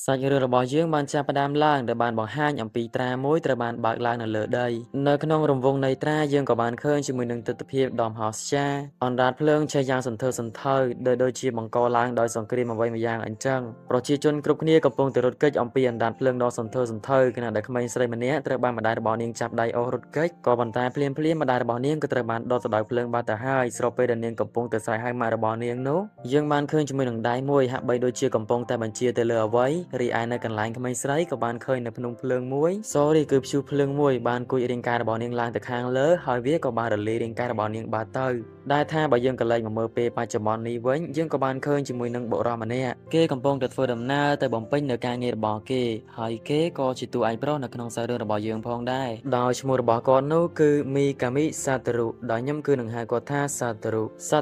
សាច់រឿងរបស់យើងបានចាប់ផ្ដើមឡើងដោយបានបង្ហាញអំពីត្រាមួយត្រូវបានបើកឡើងនៅលើដីនៅក្នុងរង្វង់នៃត្រាយើងក៏បានឃើញជាមួយនឹងទស្សនវិជ្ជាដំហោះស្ចារ្យអណ្ដាតភ្លើងឆេះយ៉ាងសន្ធើសន្ធៅដូចជាបង្កឡើងដោយសង្គ្រាមអ្វីមួយយ៉ាងអញ្ចឹងប្រជាជនគ្រប់គ្នាកំពុងតែរត់គេចអំពីអណ្ដាតភ្លើងដ៏សន្ធើសន្ធៅខណៈដែលក្មេងស្រីម្នាក់ត្រូវបានម្ដាយរបស់នាងចាប់ដៃអូសរត់គេចក៏ប៉ុន្តែភ្លាមម្ដាយរបស់នាងក៏ត្រូវបានដុតទៅដោយភ្លើងបាត់ទៅហើយស្របពេលដែលនាងកំពុងតែស្រែកហៅម៉ាក់របស់នាងនោះយើងបានឃើញជាមួយនឹងដៃមួយហាក់បីដូចជាកំពុងតែបញ្ជាទៅលើអ្វីរីឯនៅកន្លែងក្មេងស្រីក៏បានឃើញនៅភ្នំភ្លើងមួយគឺព្យុះភ្លើងមួយបានគួចរាងកាយរបស់នាងឡើងទៅខាងលើហើយវាក៏បានរលាយរាងកាយរបស់នាងបាត់ទៅដែលថាបើយើងក៏លេចមកមើលពេលបច្ចុប្បន្ននេះវិញយើងក៏បានឃើញជាមួយនឹងបុរសម្នាក់គេកំពុងតែធ្វើដំណើរទៅបំពេញនៅការងាររបស់គេហើយគេក៏ជាតួឯកប្រុសនៅក្នុងសាររឿងរបស់យើងផងដែរដោយឈ្មោះរបស់គាត់នោះគឺមីកាមីសាតរុដោយខ្ញុំគឺនឹងហៅគាត់ថាស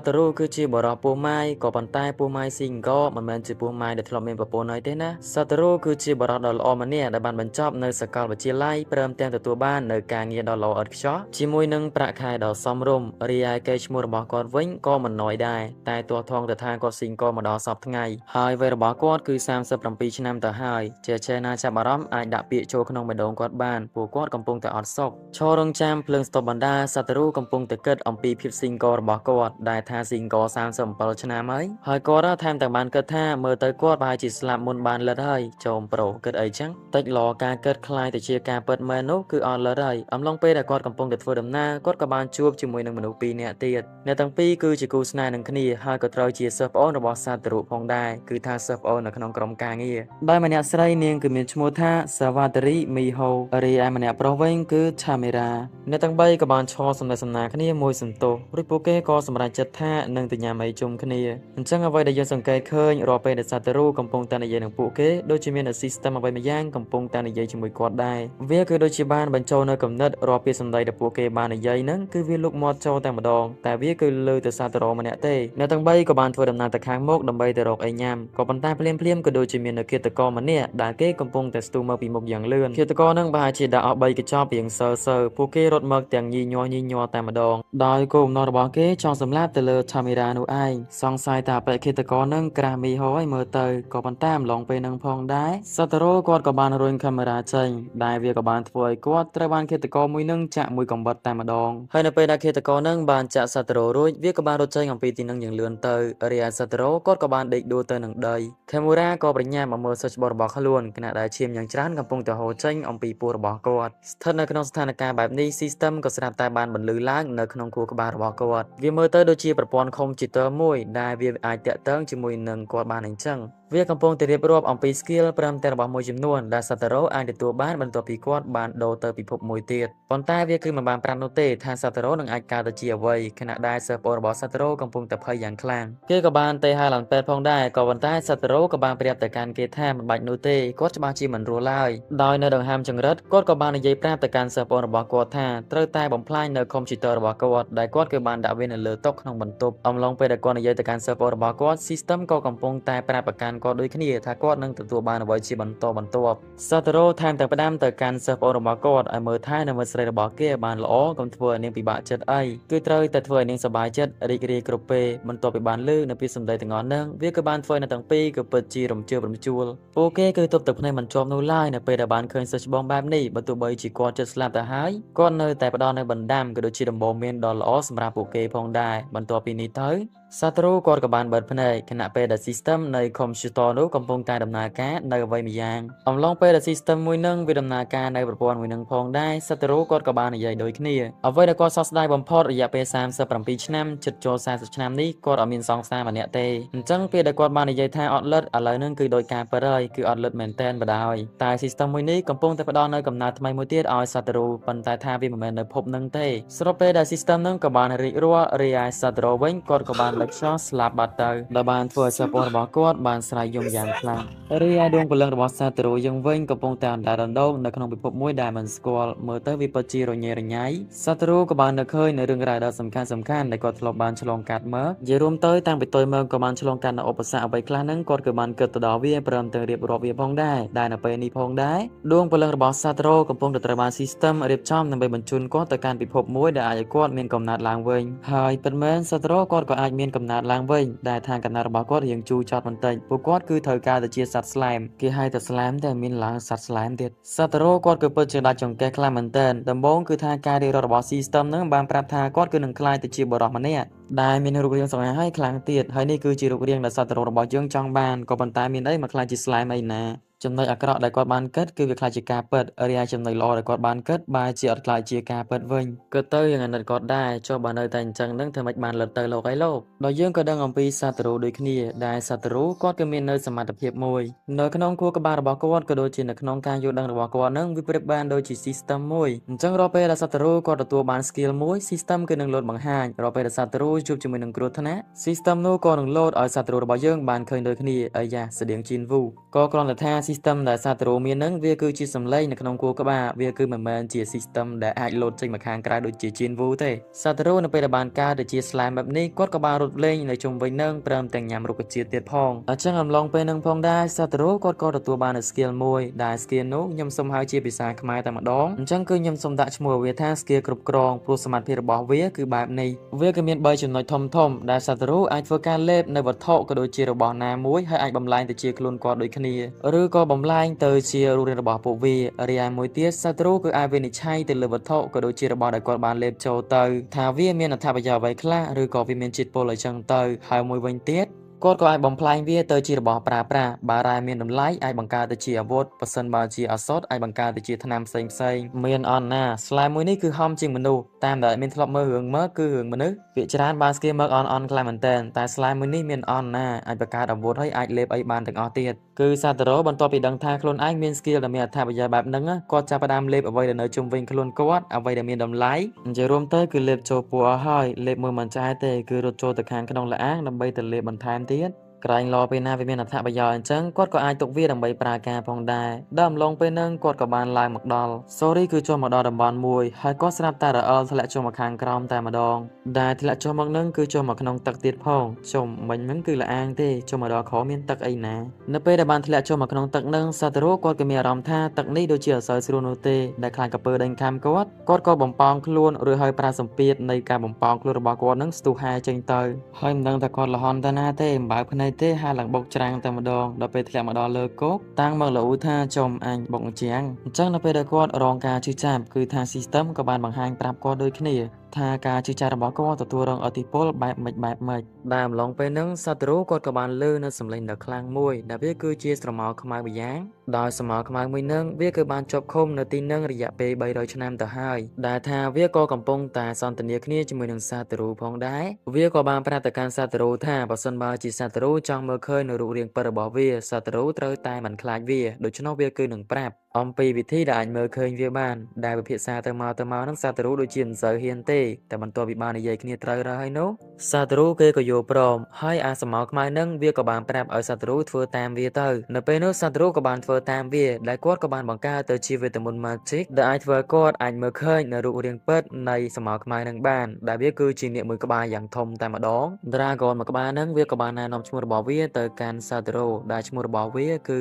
ាតរុគឺជាបុរសពោះម៉ាយក៏ប៉ុន្តែពោះម៉ាយស៊ីងកមិនមែនជាពោះម៉ាយដែលធ្លាប់មានប្រពន្ធហើយទេណាសាតរុគឺជាបុរសដ៏ល្អម្នាក់ដែលបានបញ្ចប់នៅសាកលវិទ្យាល័យព្រមទាំងទទួលបាននៅការងារដ៏ល្អឥតខ្ចោះជាមួយនឹងប្រាក់ខែដ៏សមរម្យរីឯកេរ្តិ៍ឈ្មោះរបស់គាត់វិញក៏មិនណយដែរតែទាស់ថងទៅថាគាត់ស៊ីងកមកដល់សពថ្ងៃហើយវ័យរបស់គាត់គឺ37ឆ្នាំទៅហើយជាណាចាប់អារម្មណ៍អាចដាក់ពាក្យចូលក្នុងបេះដូងគាត់បានពួកគាត់កំពុងតែអត់សុខឈររងចាំភ្លើងស្តុបបណ្ដាសាតរុកំពុងតែគិតអំពីភាពស៊ីងករបស់គាត់ដែលថាស៊ីងក37ឆ្នាំហើយគាត់ថែមទាំងបានគិតថាមើលទៅគាត់ប្រហែលជាស្លាប់មុនបានលិតហើយចោមប្រុសគិតអីចឹងតិចឡការគិតខ្លាយទៅជាការពិតមែននោះគឺអត់លិតហើយអំឡុងពេលដែលគាត់កំពុងតែធ្វើដំណើរគាត់ក៏បានជួបជាមួយនឹងមនុស្ស2នាក់ទៀតអ្នកទាំងពីរគឺជាគូស្នេហ៍នឹងគ្នាហើយក៏ត្រូវជាសិស្សប្អូនរបស់សាតរុផងដែរគឺថាសិស្សប្អូននៅក្នុងក្រុមការងារដោយម្នាក់ស្រីនាងគឺមានឈ្មោះថាសាវ៉ាតារីមីហូរីឯម្នាក់ប្រុសវិញគឺឆាមេរ៉ាអ្នកទាំង3ក៏បានឈរសំណេះសំណាលគ្នាមួយសន្ទុះរួចពួកគេក៏សម្រេចចិត្តថានឹងទៅញ៉ាំអីជុំគ្នាអញ្ចឹងអ្វីដែលយើងសង្កេតឃើញរាល់ពេលដែលសាតរុកំពុងតែនិយាយនឹងពួកគេដូចជាមាន system អ្វីមួយយ៉ាងកំពុងតែនិយាយជាមួយគាត់ដែរវាគឺដូចជាបានបញ្ចូលនៅគំនិតរាល់ពាក្យសម្ដីដែលពួកគេបាននិយាយហ្នឹងគឺវាលុកមាត់ចូលតែម្ដងតែវាគឺលើទៅសាតរុម្នាក់ទេអ្នកទាំង3ក៏បានធ្វើដំណើរទៅខាងមុខដើម្បីទៅរកអីញ៉ាំក៏ប៉ុន្តែភ្លាមក៏ដូចជាមានឃាតករម្នាក់ដែលគេកំពុងតែស្ទុះមកពីមុខយ៉ាងលឿនឃាតករហ្នឹងប្រហែលជាដាក់អស់3កញ្ចប់រៀងសើពួកគេរត់មកទាំងញីញ័រតែម្ដងដោយគោលបំណងរបស់គេចង់សម្លាប់ទៅលើឆាមីរ៉ានោះឯងសង្ស័យថាបេក្ខឃាតករហ្នឹងក្រាស់មីហោឲ្យមើលទៅក៏ប៉ុន្តែអំឡុងពេលហ្នឹងផងដែរសាតរុគាត់ក៏បានរុញកាមេរ៉ាចេញដែលវាក៏បានធ្វើឲ្យគាត់ត្រូវបានឃាតករមួយនឹងចាក់មួយកំបិតតែម្ដងហើយនៅពេលដែលឃាតករនឹងបានចាក់សាតរុរួចវាក៏បានរត់ចេញអំពីទីនឹងយ៉ាងលឿនទៅរីឯសាតរុគាត់ក៏បានដេកដួលទៅនឹងដីកាមេរ៉ាក៏ប្រញាប់មកមើលសាច់ច្បោះរបស់ខ្លួនខណៈដែលឈាមយ៉ាងច្រើនកំពុងតែហូរចេញអំពីពោះរបស់គាត់ស្ថិតនៅក្នុងស្ថានភាពបែបនេះ system ក៏ស្រាប់តែបានបន្លឺឡើងនៅក្នុងខួរក្បាលរបស់គាត់វាមើលទៅដូចជាប្រព័ន្ធកុំព្យូទ័រមួយដែលវាអាចតាក់ទងជាមួយនឹងគាត់បានអញ្ចឹងវាកំពុងតែរៀបរាប់អំពី skill ព្រមទាំងរបស់មួយចំនួនដែលសាតរុអាចទទួលបានបន្ទាប់ពីគាត់បានដូរទៅពិភពមួយទៀតប៉ុន្តែវាគឺមិនបានប្រាប់នោះទេថាសាតរុនឹងអាចកើតទៅជាអ្វីខណៈដែលសិស្សប្អូនរបស់សាតរុកំពុងតែភ័យយ៉ាងខ្លាំងគេក៏បានទៅហៅឡានពេទ្យផងដែរក៏ប៉ុន្តែសាតរុក៏បានប្រាប់ទៅកាន់គេថាមិនបាច់នោះទេគាត់ច្បាស់ជាមិនរស់ឡើយដោយនៅដង្ហើមចង្រិតគាត់ក៏បាននិយាយប្រាប់ទៅកាន់សិស្សប្អូនរបស់គាត់ថាត្រូវតែបំផ្លាញនៅកុំព្យូទ័ររបស់គាត់ដែលគាត់គឺបានដាក់វានៅលើតុក្នុងបន្ទប់អំឡុងពេលដែលគាត់និយាយទៅកាន់សិស្សប្អូនរបស់គាត់ system ក៏កំពុងតែប្រាប់ប្រកាន់គាត់ដូចគ្នាថាគាត់នឹងទទួលបានអ្វីជាបន្តបន្ទាប់សាតរុថែមទាំងផ្ដាំទៅកាន់សិស្សប្អូនរបស់គាត់ឲ្យមើលថែនៅមិត្តស្រីរបស់គេបានល្អកុំធ្វើឲ្យនាងពិបាកចិត្តអីគឺត្រូវតែធ្វើឲ្យនាងសប្បាយចិត្តរីករាយគ្រប់ពេលបន្ទាប់ពីបានលើនៅពាក្យសម្ដីទាំងអស់ហ្នឹងវាក៏បានធ្វើឲ្យនៅទាំងពីរក៏ពិតជារំជើបរំជួលពួកគេគឺទប់ទឹកភ្នែកមិនជាប់នោះឡើយនៅពេលដែលបានឃើញសិស្សច្បងបែបនេះបើទោះបីជាគាត់ចិត្តស្លាប់ទៅហើយគាត់នៅតែផ្ដល់នៅបណ្ដាំក៏ដូចជាដំបូន្មានដ៏ល្អសម្រាប់ពួកគេផងដែរបន្ទាប់ពីនេះទៅសាតរុគាត់ក៏បានបិទភ្នែកខណៈពេលដែល system នៃ computer នោះកំពុងតែដំណើរការនៅអ្វីម្យ៉ាងអំឡុងពេលដែល system មួយនឹងវាដំណើរការនៅប្រព័ន្ធមួយនឹងផងដែរសាតរុគាត់ក៏បាននិយាយដូចគ្នាអ្វីដែលគាត់សោកស្ដាយបំផុតរយៈពេល37ឆ្នាំជិតចូល40ឆ្នាំនេះគាត់អត់មានសង្សារម្នាក់ទេអញ្ចឹងពេលដែលគាត់បាននិយាយថាអត់លិតឥឡូវហ្នឹងគឺដោយការពិតហើយគឺអត់លិតមែនតែនបណ្ដោយតែ system មួយនេះកំពុងតែផ្ដល់នៅកំណើតថ្មីមួយទៀតឲ្យសាតរុប៉ុន្តែថាវាមិនមែននៅភពហ្នឹងទេស្របពេលដែល system ហ្នឹងក៏បានរីករាល់រីឯសាតរុវិញគាត់ក៏បានលេចខ្យល់ស្លាប់បាត់ទៅដែលបានធ្វើឲ្យសិស្សប្អូនរបស់គាត់បានស្រែកយំយ៉ាងខ្លាំងរីឯដួងព្រលឹងរបស់សាតរុយើងវិញកំពុងតែអណ្ដែតអណ្ដូងនៅក្នុងពិភពមួយដែលមិនស្គាល់មើលទៅវាពិតជារញ៉េរញ៉ៃសាតរុក៏បាននឹកឃើញនៅរឿងរ៉ាវដ៏សំខាន់ដែលគាត់ធ្លាប់បានឆ្លងកាត់មកនិយាយរួមទៅតាំងពីតូចមកក៏បានឆ្លងកាត់នៅឧបសគ្គអ្វីខ្លះហ្នឹងគាត់ក៏បានគិតទៅដល់វាព្រមទាំងរៀបរាប់វាផងដែរដែលនៅពេលនេះផងដែរដួងព្រលឹងរបស់សាតរុកំពុងតែត្រូវបាន system រៀបចំដើម្បីបញ្ជូនគាត់ទៅកាន់ពិភពមួយដែលអាចឲ្យគាត់មានកំណត់ឡើងវិញហើយពិតមែនសាតរុគាត់ក៏អាចមាន មានកំណើតឡើងវិញដែលថាកំណើតរបស់គាត់រៀងជូរចត់បន្តិចពួកគាត់គឺត្រូវការទៅជាសត្វស្លែមគេហៅតែស្លែមតែមានឡើងសត្វស្លែមទៀតសត្វតារ៉ូគាត់គឺពិតជាដាច់ចង្កេះខ្លាំងមែនទែនដំបូងគឺថាការរៀបរាប់របស់ system ហ្នឹងបានប្រាប់ថាគាត់គឺនឹងក្លាយទៅជាបរិសម្នាក់ដែលមានរូបរាងស្វាហើយខ្លាំងទៀតហើយនេះគឺជារូបរាងដែលសត្វតារ៉ូរបស់យើងចង់បានក៏ប៉ុន្តែមានអីមកខ្លាចជាស្លែមអីណាចំណុចអាក្រក់ដែលគាត់បានគិតគឺវាខ្លាចជាការពិតរីឯចំណុចល្អដែលគាត់បានគិតបែរជាអត់ខ្លាចជាការពិតវិញគិតទៅយ៉ាងអាណិតគាត់ដែរចុះបើនៅតែអញ្ចឹងនឹងធ្វើម៉េចបានលិតទៅលោកហើយលោកដោយយើងក៏ដឹងអំពីសត្វតារ៉ូដូចគ្នាដែលសត្វតារ៉ូគាត់ក៏មាននៅសមត្ថភាពមួយនៅក្នុងខួរក្បាលរបស់គាត់ក៏ដូចជានៅក្នុងការយល់ដឹងរបស់គាត់នឹងវាប្រៀបបានដូចជា system មួយអញ្ចឹងរាល់ពេលដែលសត្វតារ៉ូគាត់ទទួលបាន skill មួយ system គឺនឹងលោតបង្ហាញរាល់ពេលដែលសត្វតារ៉ូជួបជាមួយនឹងគ្រោះថ្នាក់ system នោះក៏នឹងលោតឲ្យសត្វតារ៉ូរបស់យើងបានឃើញដូចគ្នាអាយ៉ាស្តៀងជីនវូក៏គ្រាន់តែថា system ដែលសត្វតារ៉ូមាននឹងវាគឺជាសំឡេងនៅក្នុងខួរក្បាលវាគឺមិនមែនជា system ដែលអាចលោតចេញមកខាងក្រៅដូចជាជីនវូទេសត្វតារ៉ូនៅពេលដែលបានកើតទៅជា slime បែបនេះគាត់ក៏បានរត់លេងនៅជុំវិញនឹងព្រមទាំងញ៉ាំរុក្ខជាតិទៀតផងអញ្ចឹងអំឡុងពេលនឹងផងដែរសត្វតារ៉ូគាត់ក៏ទទួលបាននូវ skill មួយដែល skill នោះខ្ញុំសូមហៅជាភាសាខ្មែរតែម្ដងអញ្ចឹងគឺខ្ញុំសូមដាក់ឈ្មោះវាថា skill គ្រប់គ្រងព្រោះសមត្ថភាពរបស់វាគឺបែបនេះវាគឺមាន3ចំណុចធំៗដែលសត្វតារ៉ូអាចធ្វើការលេបនៅវត្ថុក៏ដូចជារបស់ណាមួយហើយអាចបំលែងទៅជាខ្លួនគាត់ដូចគ្នាឬក៏បំលែងទៅជារូបរាងរបស់ពួកវារីឯមួយទៀតសត្វតារ៉ូគឺអាចវិនិច្ឆ័យទៅលើវត្ថុក៏ដូចជារបស់ដែលគាត់បានលេបចូលទៅថាវាមានអត្ថប្រយោជន៍អ្វីខ្លះឬក៏វាមានជាតិពុលអីចឹងទៅហើយមួយវិញទៀតគាត់ក៏អាចបំផ្លាញវាទៅជារបស់ប្រើប្រាស់បើរ៉ែមានតម្លៃអាចបង្កើតទៅជាអាវុធបើសិនបើជាឱសថអាចបង្កើតទៅជាថ្នាំផ្សេងមានអន់ណាស្លែមមួយនេះគឺហំជាងមនុស្សតាមដែលមានធ្លាប់មើលរឿងមើលគឺរឿងមនុស្សវាច្រើនបានស្គីមើលអន់ខ្លាំងមែនតើតែស្លែមមួយនេះមានអន់ណាអាចបង្កើតអាវុធហើយអាចលេបអីបានទាំងអស់ទៀតគឺសត្វតារ៉ូបន្ទាប់ពីដឹងថាខ្លួនឯងមាន skill ដែលមានអត្ថប្រយោជន៍បែបហ្នឹងគាត់ចាប់ផ្ដើមលេបអ្វីដែលនៅជុំវិញខ្លួនគាត់អ្វីដែលមានតម្លៃនិយាយរួមទៅគឺលេបចូលពោះអស់ហើយលេបមួយមិនចាយទេគឺរត់ចូលទៅខាងក្នុងលអាងដើម្បីទៅលេបបន្ថែមទៀតក្រែងឡពេលណាវាមានអត្ថប្រយោជន៍អញ្ចឹងគាត់ក៏អាចទុកវាដើម្បីប្រើការផងដែរដល់អំឡុងពេលហ្នឹងគាត់ក៏បានឡើងមកដល់ Sorry គឺចូលមកដល់តំបន់មួយហើយគាត់ស្រាប់តែរអិលធ្លាក់ចុះមកខាងក្រោមតែម្ដងដែលធ្លាក់ចុះមកហ្នឹងគឺចុះមកក្នុងទឹកទៀតផងចុំមិញហ្នឹងគឺលអាងទេចុះមកដល់ក្រោមមានទឹកអីណានៅពេលដែលបានធ្លាក់ចុះមកក្នុងទឹកហ្នឹងសត្វតារ៉ូគាត់ក៏មានអារម្មណ៍ថាទឹកនេះដូចជាអសើស្រួលនោះទេដែលខ្លាចកពើដេញខាំគាត់ក៏បំប៉ោងខ្លួនឬហើយប្រើសម្ពាធនៃការបំប៉ោងខ្លួនរបស់គាត់ហ្នឹងស្ទុះហែចេញទៅហើយមិនដឹងថាគាត់លហន់ទៅណាទេមិនបើកភ្នែកទេហើយឡើងបុកច្រាំងតែម្ដងដល់ពេលធ្លាក់មកដល់លើគោកតាំងមកលូថាចំអញបុកច្រាំងអញ្ចឹងនៅពេលដែលគាត់រងការជឿចាប់គឺថា system ក៏បានបង្ហាញប្រាប់គាត់ដូចគ្នាថាការជឿចាប់របស់គាត់ទទួលរងឥទ្ធិពលបែបម៉េចដែលអំឡុងពេលហ្នឹងសត្វតារ៉ូគាត់ក៏បានលើនៅសម្លេងដ៏ខ្លាំងមួយដែលវាគឺជាស្រមោលខ្មៅម្យ៉ាងដោយស្រមោលខ្មៅមួយហ្នឹងវាគឺបានជាប់ឃុំនៅទីហ្នឹងរយៈពេល300ឆ្នាំទៅហើយដែលថាវាក៏កំពុងតែសន្ទនាគ្នាជាមួយនឹងសត្វតារ៉ូផងដែរវាក៏បានប្រាប់ទៅកាន់សត្វតារ៉ូថាបើសិនបើជាសត្វតារ៉ូចង់មើលឃើញនៅរូបរាងពិតរបស់វាសត្វតារ៉ូត្រូវតែមិនខ្លាចវាដូច្នោះវាគឺនឹងប្រាប់អំពីវិធីដែលអាចមើលឃើញវាបានដែលវិភាសាទៅមកហ្នឹងសត្វតារ៉ូដូចជាមិនសូវហ៊ានទេតែបន្ទាប់ពីបាននិយាយគ្នាត្រូវហើយនោះសត្វតារ៉ូគេក៏យល់ព្រមហើយអាស្រមោលខ្មៅហ្នឹងវាក៏បានប្រាប់ឲ្យសត្វតារ៉ូធ្វើតាមវាទៅនៅពេលនោះសត្វតារ៉ូក៏បានធ្វើតាមវាដែលគាត់ក៏បានបង្កើតទៅជាវេទមន្ត Magic ដែលអាចធ្វើគាត់អាចមើលឃើញនៅរូបរាងពិតនៃស្រមោលខ្មៅហ្នឹងបានដែលវាគឺជានាគមួយក្បាលយ៉ាងធំតែម្ដង Dragon មួយក្បាលហ្នឹងវាក៏បានណែនាំឈ្មោះរបស់វាទៅកាន់សត្វតារ៉ូដែលឈ្មោះរបស់វាគឺ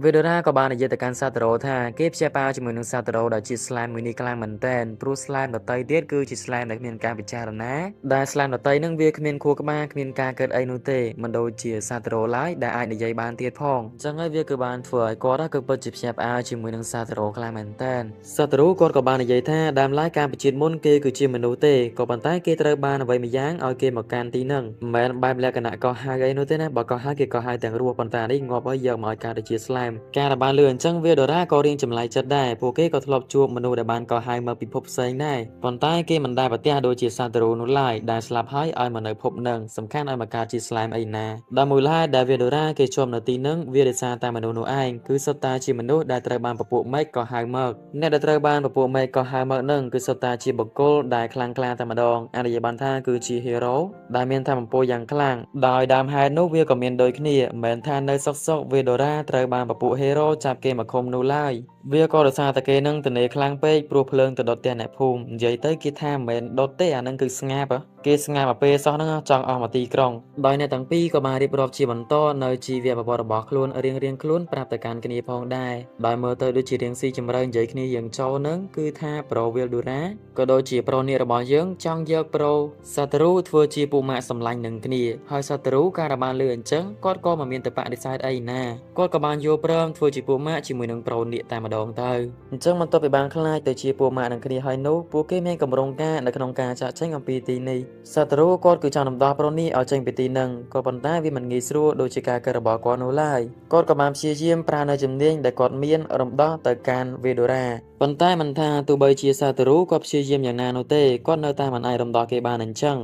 Veldora ក៏បាននិយាយទៅកាន់សត្វតារ៉ូថាគេព្យាបាលជាមួយនឹងសត្វតារ៉ូដែលជា slime មួយនេះខ្លាំងមែនទែនព្រោះ slime ដតីទៀតគឺជា slime ដែលគ្មានការពិចារណាដែល slime ដតីនឹងវាគ្មានខួរក្បាលគ្មានការកើតអីនោះទេមិនដូចជាសត្វតារ៉ូឡើយដែលអាចនិយាយបានទៀតផងអញ្ចឹងហើយវាគឺបានធ្វើឲ្យគាត់គឺពិតជាភ្ញាក់ផ្អើលជាមួយនឹងសត្វតារ៉ូខ្លាំងមែនទែនសត្វតារ៉ូគាត់ក៏បាននិយាយថាដើមឡើយការពិជាតិមុនគេគឺជាមនុស្សទេក៏ប៉ុន្តែគេត្រូវបានអ្វីមួយយ៉ាងឲ្យគេមកកាន់ទីហ្នឹងមិនមែនបែបលក្ខណៈកោះហៅអីនោះទេណាបើកោះហៅគេកោះហៅទាំងរស់ប៉ុន្តែនេះងាប់ឲ្យយកមកឲ្យកើតទៅជា slime ការដែលបានលឺអញ្ចឹងវាដរាក៏រៀងចម្លែកចិត្តដែរពួកគេក៏ធ្លាប់ជួបមនុស្សដែលបានកោះហៅមកពិភពផ្សេងដែរប៉ុន្តែគេមិនដែលប្រទះដូចជាសត្វតារ៉ូនោះឡើយដែលស្លាប់ហើយឲ្យមកនៅភពនឹងសំខាន់ឲ្យមកកើតជា slime អីណាដល់មូលហេតុដែលវាដរាគេជាប់នៅទីនឹងវាដោយសារតែមនុស្សនោះឯងគឺសុទ្ធតែជាមនុស្សដែលត្រូវបានពពួកមេឃកោះហៅមកអ្នកដែលត្រូវបានពពួកមេឃកោះហៅមកនឹងគឺសុទ្ធតែជាបុគ្គលដែលខ្លាំងក្លាតែម្ដងអរិយបានថាគឺជា hero ដែលមានថាមពលយ៉ាងខ្លាំងដោយដើមហេតុនោះវាក៏មានដូចគ្នាមិនមែនថានៅសុកវេដរាត្រូវបានពពួក hero ចាប់គេមកឃុំនោះឡើយ វាក៏ដោយសារតែគេនឹងទនេខ្លាំងពេកព្រោះភ្លើងទៅដុតផ្ទះអ្នកភូមិនិយាយទៅគេថាមិនមែនដុតទេអានឹងគឺស្ងាបគេស្ងាបមកពេលសោះហ្នឹងចង់អស់មកទីក្រុងដោយអ្នកទាំងពីរក៏បានរៀបរាប់ជាបន្តនៅជីវប្រវត្តិរបស់ខ្លួនរៀងខ្លួនប្រាប់ទៅកាន់គ្នាផងដែរដោយមើលទៅដូចជារៀងស៊ីជម្រៅនិយាយគ្នាយ៉ាងចូលនឹងគឺថាប្រូវីលដូរ៉ាក៏ដូចជាប្រូនេះរបស់យើងចង់យកប្រូសាតរូធ្វើជាពូម៉ាក់សម្លាញ់នឹងគ្នាហើយសាតរូកាលបានលឺអញ្ចឹងគាត់ក៏មិនមានទៅបដិសេធអីណាគាត់ក៏បានយល់ព្រមធ្វើជាពូម៉ាក់ជាមួយនឹងប្រូនេះតែម្ដងទៅអញ្ចឹងបន្ទាប់ពីបានខ្លាចទៅជាពូម៉ាក់នឹងគ្នាហើយនោះពួកគេមានកម្រងការនៅក្នុងការចាក់ចេញអំពីទីនេះសត្វរូគាត់គឺចង់ដំដោះប្រូនេះឲ្យចេញពីទីនឹងក៏ប៉ុន្តែវាមិនងាយស្រួលដូចជាការកើតរបស់គាត់នោះឡើយគាត់ក៏បានព្យាយាមប្រើនៅជំនាញដែលគាត់មានរំដោះទៅកាន់វេដូរ៉ាប៉ុន្តែមិនថាទោះបីជាសត្វរូគាត់ព្យាយាមយ៉ាងណានោះទេគាត់នៅតែមិនអាចរំដោះគេបានអញ្ចឹង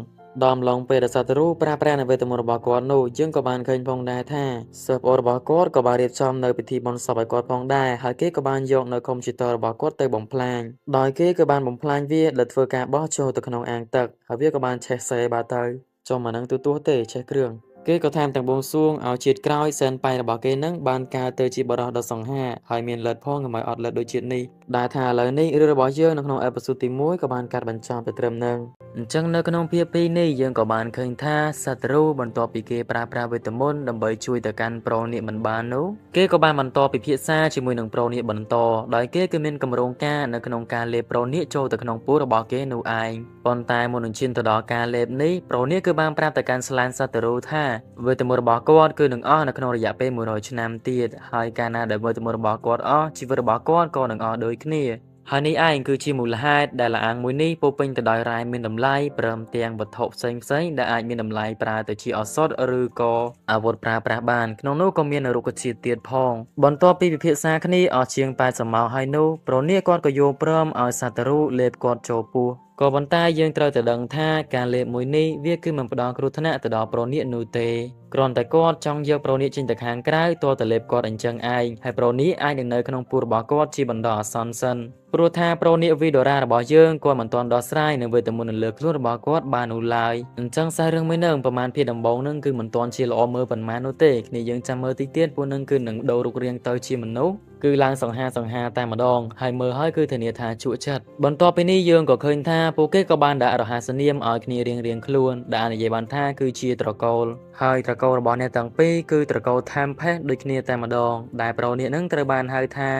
ដំឡងពេលដែលសត្វរូប្រើប្រាស់នៅវេទមន្តរបស់គាត់នោះយើងក៏បានឃើញផងដែរថាសិស្សប្អូនរបស់គាត់ក៏បានរៀបចំនៅពិធីបុណ្យសពឲ្យគាត់ផងដែរហើយគេក៏បានយកនៅកុំព្យូទ័ររបស់គាត់ទៅបំផ្លាញដោយគេក៏បានបំផ្លាញវាដែលធ្វើការបោះចូលទៅក្នុងអាងទឹកហើយវាក៏បានឆេះសេបាត់ទៅចុះមិននឹងទូទេឆេះគ្រឿងគេក៏ថែមទាំងបួងសួងឲ្យជាតិក្រោយសែនប៉ៃរបស់គេនឹងបានកើតទៅជាបរិះដ៏សង្ហាហើយមានលិតផងកុំឲ្យអត់លិតដូចជាតិនេះដែលថាឥឡូវនេះរឿងរបស់យើងនៅក្នុងអេពីសូតទី1ក៏បានកាត់បញ្ចប់ទៅត្រឹមនឹងអញ្ចឹងនៅក្នុងភាគ2នេះយើងក៏បានឃើញថាសត្វរូបន្ទាប់ពីគេប្រើប្រាស់វេទមន្តដើម្បីជួយទៅកាន់ប្រូនេះមិនបាននោះគេក៏បានបន្តពិភាក្សាជាមួយនឹងប្រូនេះបន្តដោយគេគឺមានកម្រងការនៅក្នុងការលេបប្រូនេះចូលទៅក្នុងពោះរបស់គេនោះឯងប៉ុន្តែមុននឹងឈានទៅដល់ការលេបនេះប្រូនេះគឺបានប្រាប់ទៅកាន់ស្លានសត្វរូថាវេទមន្តរបស់គាត់គឺនឹងអស់នៅក្នុងរយៈពេល100ឆ្នាំទៀតហើយកាលណាដែលវេទមន្តរបស់គាត់អស់ជីវិតរបស់គាត់ក៏នឹងអស់ដូចគ្នាហើយនេះឯងគឺជាមូលហេតុដែលលាអង្គមួយនេះពោពេញទៅដោយរ៉ែមានតម្លៃព្រមទាំងវត្ថុផ្សេងដែលអាចមានតម្លៃប្រើទៅជាឱសថឬក៏អាវុធប្រើប្រាស់បានក្នុងនោះក៏មានរុក្ខជាតិទៀតផងបន្ទាប់ពីពិភាក្សាគ្នាអស់ជាង80ម៉ោងហើយនោះប្រូនេះគាត់ក៏យល់ព្រមឲ្យសត្វរូលេបគាត់ចូលពោះក៏ប៉ុន្តែយើងត្រូវតែដឹងថាការលេបមួយនេះវាគឺមិនផ្ដល់គ្រោះថ្នាក់ទៅដល់ប្រូនេះនោះទេគ្រាន់តែគាត់ចង់យកប្រូនេះចេញទៅខាងក្រៅទាល់តែលេបគាត់អញ្ចឹងឯងហើយប្រូនេះអាចនឹងនៅក្នុងពោះរបស់គាត់ជាបណ្ដោះអាសន្នសិនព្រោះថាប្រូនេះវីដូរ៉ារបស់យើងគាត់មិនទាន់ដោះស្រាយនៅវេទមន្តនៅលើខ្លួនរបស់គាត់បាននោះឡើយអញ្ចឹងសាររឿងមួយនឹងប្រហែលភាគដំបូងនឹងគឺមិនទាន់ជាល្អមើលប៉ុន្មាននោះទេគ្នាយើងចាំមើលតិចទៀតពួកនឹងគឺនឹងដូររូបរាងទៅជាមនុស្សគឺឡើងសង្ហាតែម្ដងហើយមើលហើយគឺធានាថាជក់ចិត្តបន្ទាប់ពីនេះយើងក៏ឃើញថាពួកគេក៏បានដាក់រហស្សនាមឲ្យគ្នារៀងខ្លួនដែលនិយាយបានថាគឺជាត្រកូលហើយត្រកូលរបស់អ្នកទាំងពីរគឺត្រកូល Tempest ដូចគ្នាតែម្ដងដែលប្រូនេះនឹងត្រូវបានហៅថា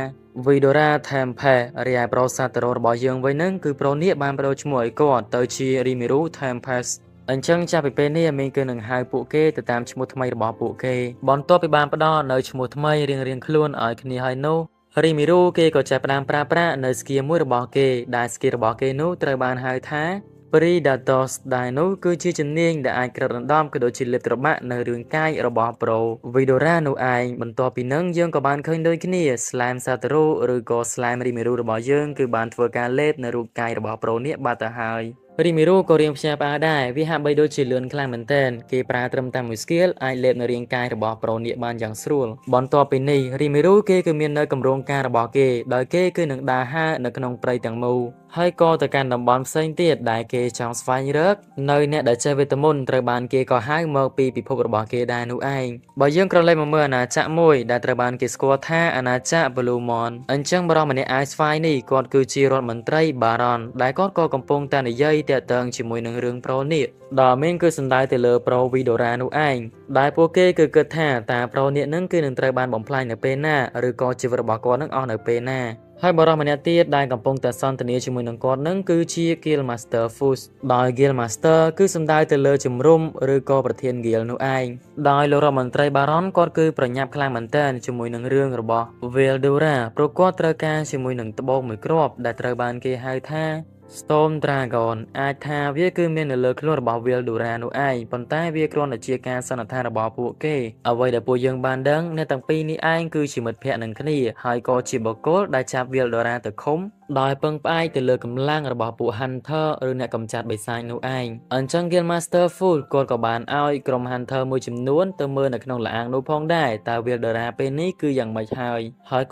Vidora Tempest រីឯប្រូសាតូរបស់យើងវិញនឹងគឺប្រូនេះបានប្រូឈ្មោះឲ្យគាត់ទៅជា Rimuru Tempest អញ្ចឹងចាប់ពីពេលនេះមីងគឺនឹងហៅពួកគេទៅតាមឈ្មោះថ្មីរបស់ពួកគេបន្ទាប់ពីបានផ្ដល់នៅឈ្មោះថ្មីរៀងខ្លួនឲ្យគ្នាហើយនោះរីមីរូគេក៏ចាប់ផ្ដើមប្រើប្រាស់នៅស្គីមួយរបស់គេដែលស្គីរបស់គេនោះត្រូវបានហៅថា Predators ដែលនោះគឺជាជំនាញដែលអាចក្រិតរំដំក៏ដូចជាលេបត្របាក់នៅរឿងកាយរបស់ Pro Vidora នោះឯងបន្ទាប់ពីនឹងយើងក៏បានឃើញដូចគ្នា Slime Satoru ឬក៏ Slime Rimuru របស់យើងគឺបានធ្វើការលេបនៅរូបកាយរបស់ Pro នេះបាត់ទៅហើយរីមីរូក៏រៀងភ្ញាក់ផ្អើលដែរវាហាក់បីដូចជាលឿនខ្លាំងមែនទែនគេប្រើត្រឹមតែមួយស្គីលអាចលេបនៅរាងកាយរបស់ប្រូនេះបានយ៉ាងស្រួលបន្ទាប់ពីនេះរីមីរូគេគឺមាននៅកម្រងការរបស់គេដោយគេគឺនឹងដើរហើរនៅក្នុងព្រៃទាំងមូលហើយក៏ទៅកាន់តំបន់ផ្សេងទៀតដែលគេចង់ស្វែងរកនៅអ្នកដែលចេះវេទមន្តត្រូវបានគេក៏ហៅមកពីពិភពរបស់គេដែរនោះឯងបើយើងក្រឡេកមកមើលអាណាចក្រមួយដែលត្រូវបានគេស្គាល់ថាអាណាចក្រ Bluemon អញ្ចឹងបរិសម្នាក់អាយស្វាយនេះគាត់គឺជារដ្ឋមន្ត្រី Baron ដែលគាត់ក៏កំពុងតែនិយាយទាក់ទងជាមួយនឹងរឿងប្រូនេះដែលមានគឺសំដៅទៅលើប្រូវីដូរ៉ានោះឯងដែលពួកគេគឺគិតថាតើប្រូនេះនឹងគឺនឹងត្រូវបានបំផ្លាញនៅពេលណាឬក៏ជីវិតរបស់គាត់នឹងអស់នៅពេលណាហើយបរិសម្នាក់ទៀតដែលកំពុងតែសន្ទនាជាមួយនឹងគាត់នឹងគឺជា Guild Master Fuchs ដោយ Guild Master គឺសំដៅទៅលើជំរំឬក៏ប្រធាន Guild នោះឯងដោយលោករដ្ឋមន្ត្រី Baron គាត់គឺប្រញាប់ខ្លាំងមែនទែនជាមួយនឹងរឿងរបស់ Veldora ព្រោះគាត់ត្រូវការជាមួយនឹងត្បូងមួយគ្រាប់ដែលត្រូវបានគេហៅថា Storm Dragon អាចថាវាគឺមាននៅលើខ្លួនរបស់ Veldora នោះឯងប៉ុន្តែវាគ្រាន់តែជាការសន្និដ្ឋានរបស់ពួកគេអ្វីដែលពួកយើងបានដឹងអ្នកទាំងពីរនេះឯងគឺជាមិត្តភក្តិនឹងគ្នាហើយក៏ជាបុគ្គលដែលចាប់ Veldora ទៅឃុំដោយពឹងផ្អែកទៅលើកម្លាំងរបស់ពួក Hunter ឬអ្នកកម្ចាត់បិសាចនោះឯងអញ្ចឹង Guild Master Full គាត់ក៏បានឲ្យក្រុម Hunter មួយចំនួនទៅមើលនៅក្នុងលាអង្គនោះផងដែរតើ Veldora ពេលនេះគឺយ៉ាងម៉េចហើយ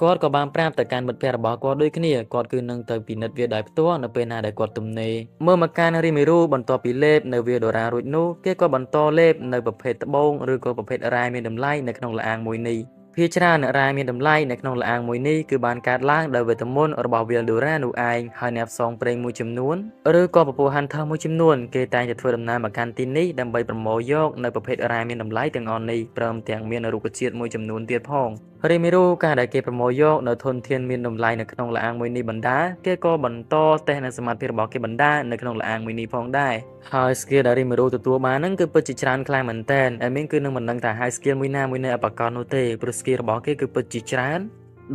គាត់ក៏បានប្រាប់ទៅកាន់មិត្តភក្តិរបស់គាត់ដូចគ្នាគាត់គឺនឹងទៅពិនិត្យវាដោយផ្ទាល់នៅពេលណាដែលគាត់ទំនេរមើលមកការរីមីរូបន្ទាប់ពីលេបនៅ Veldora រួចនោះគេក៏បន្តលេបនៅប្រភេទត្បូងឬក៏ប្រភេទរ៉ែមានតម្លៃនៅក្នុងលាអង្គមួយនេះ ភាគច្រើនអ្នករាយមានតម្លៃនៅក្នុងល្អាងមួយនេះគឺបានកើតឡើងដោយវេទមន្តរបស់ Veldora នោះឯងហើយអ្នកផ្សងព្រេងមួយចំនួនឬក៏ពពួក Hunter មួយចំនួនគេតែងតែធ្វើដំណើរមកកាន់ទីនេះដើម្បីប្រមូលយកនៅប្រភេទរាយមានតម្លៃទាំងអស់នេះព្រមទាំងមានរុក្ខជាតិមួយចំនួនទៀតផងរីមីរូការដែលគេប្រមូលយកនៅធនធានមានតម្លៃនៅក្នុងល្អាងមួយនេះបណ្ដាគេក៏បន្តតេស្តនៅសមត្ថភាពរបស់គេបណ្ដានៅក្នុងល្អាងមួយនេះផងដែរហើយ skill ដែលរីមីរូទទួលបានហ្នឹងគឺពិតជាច្រើនខ្លាំងមែនតើអេមីងគឺនឹងមិនដឹងថាហើយ skill មួយណាមួយនៅអបកលនោះទេព្រោះ skill របស់គេគឺពិតជាច្រើន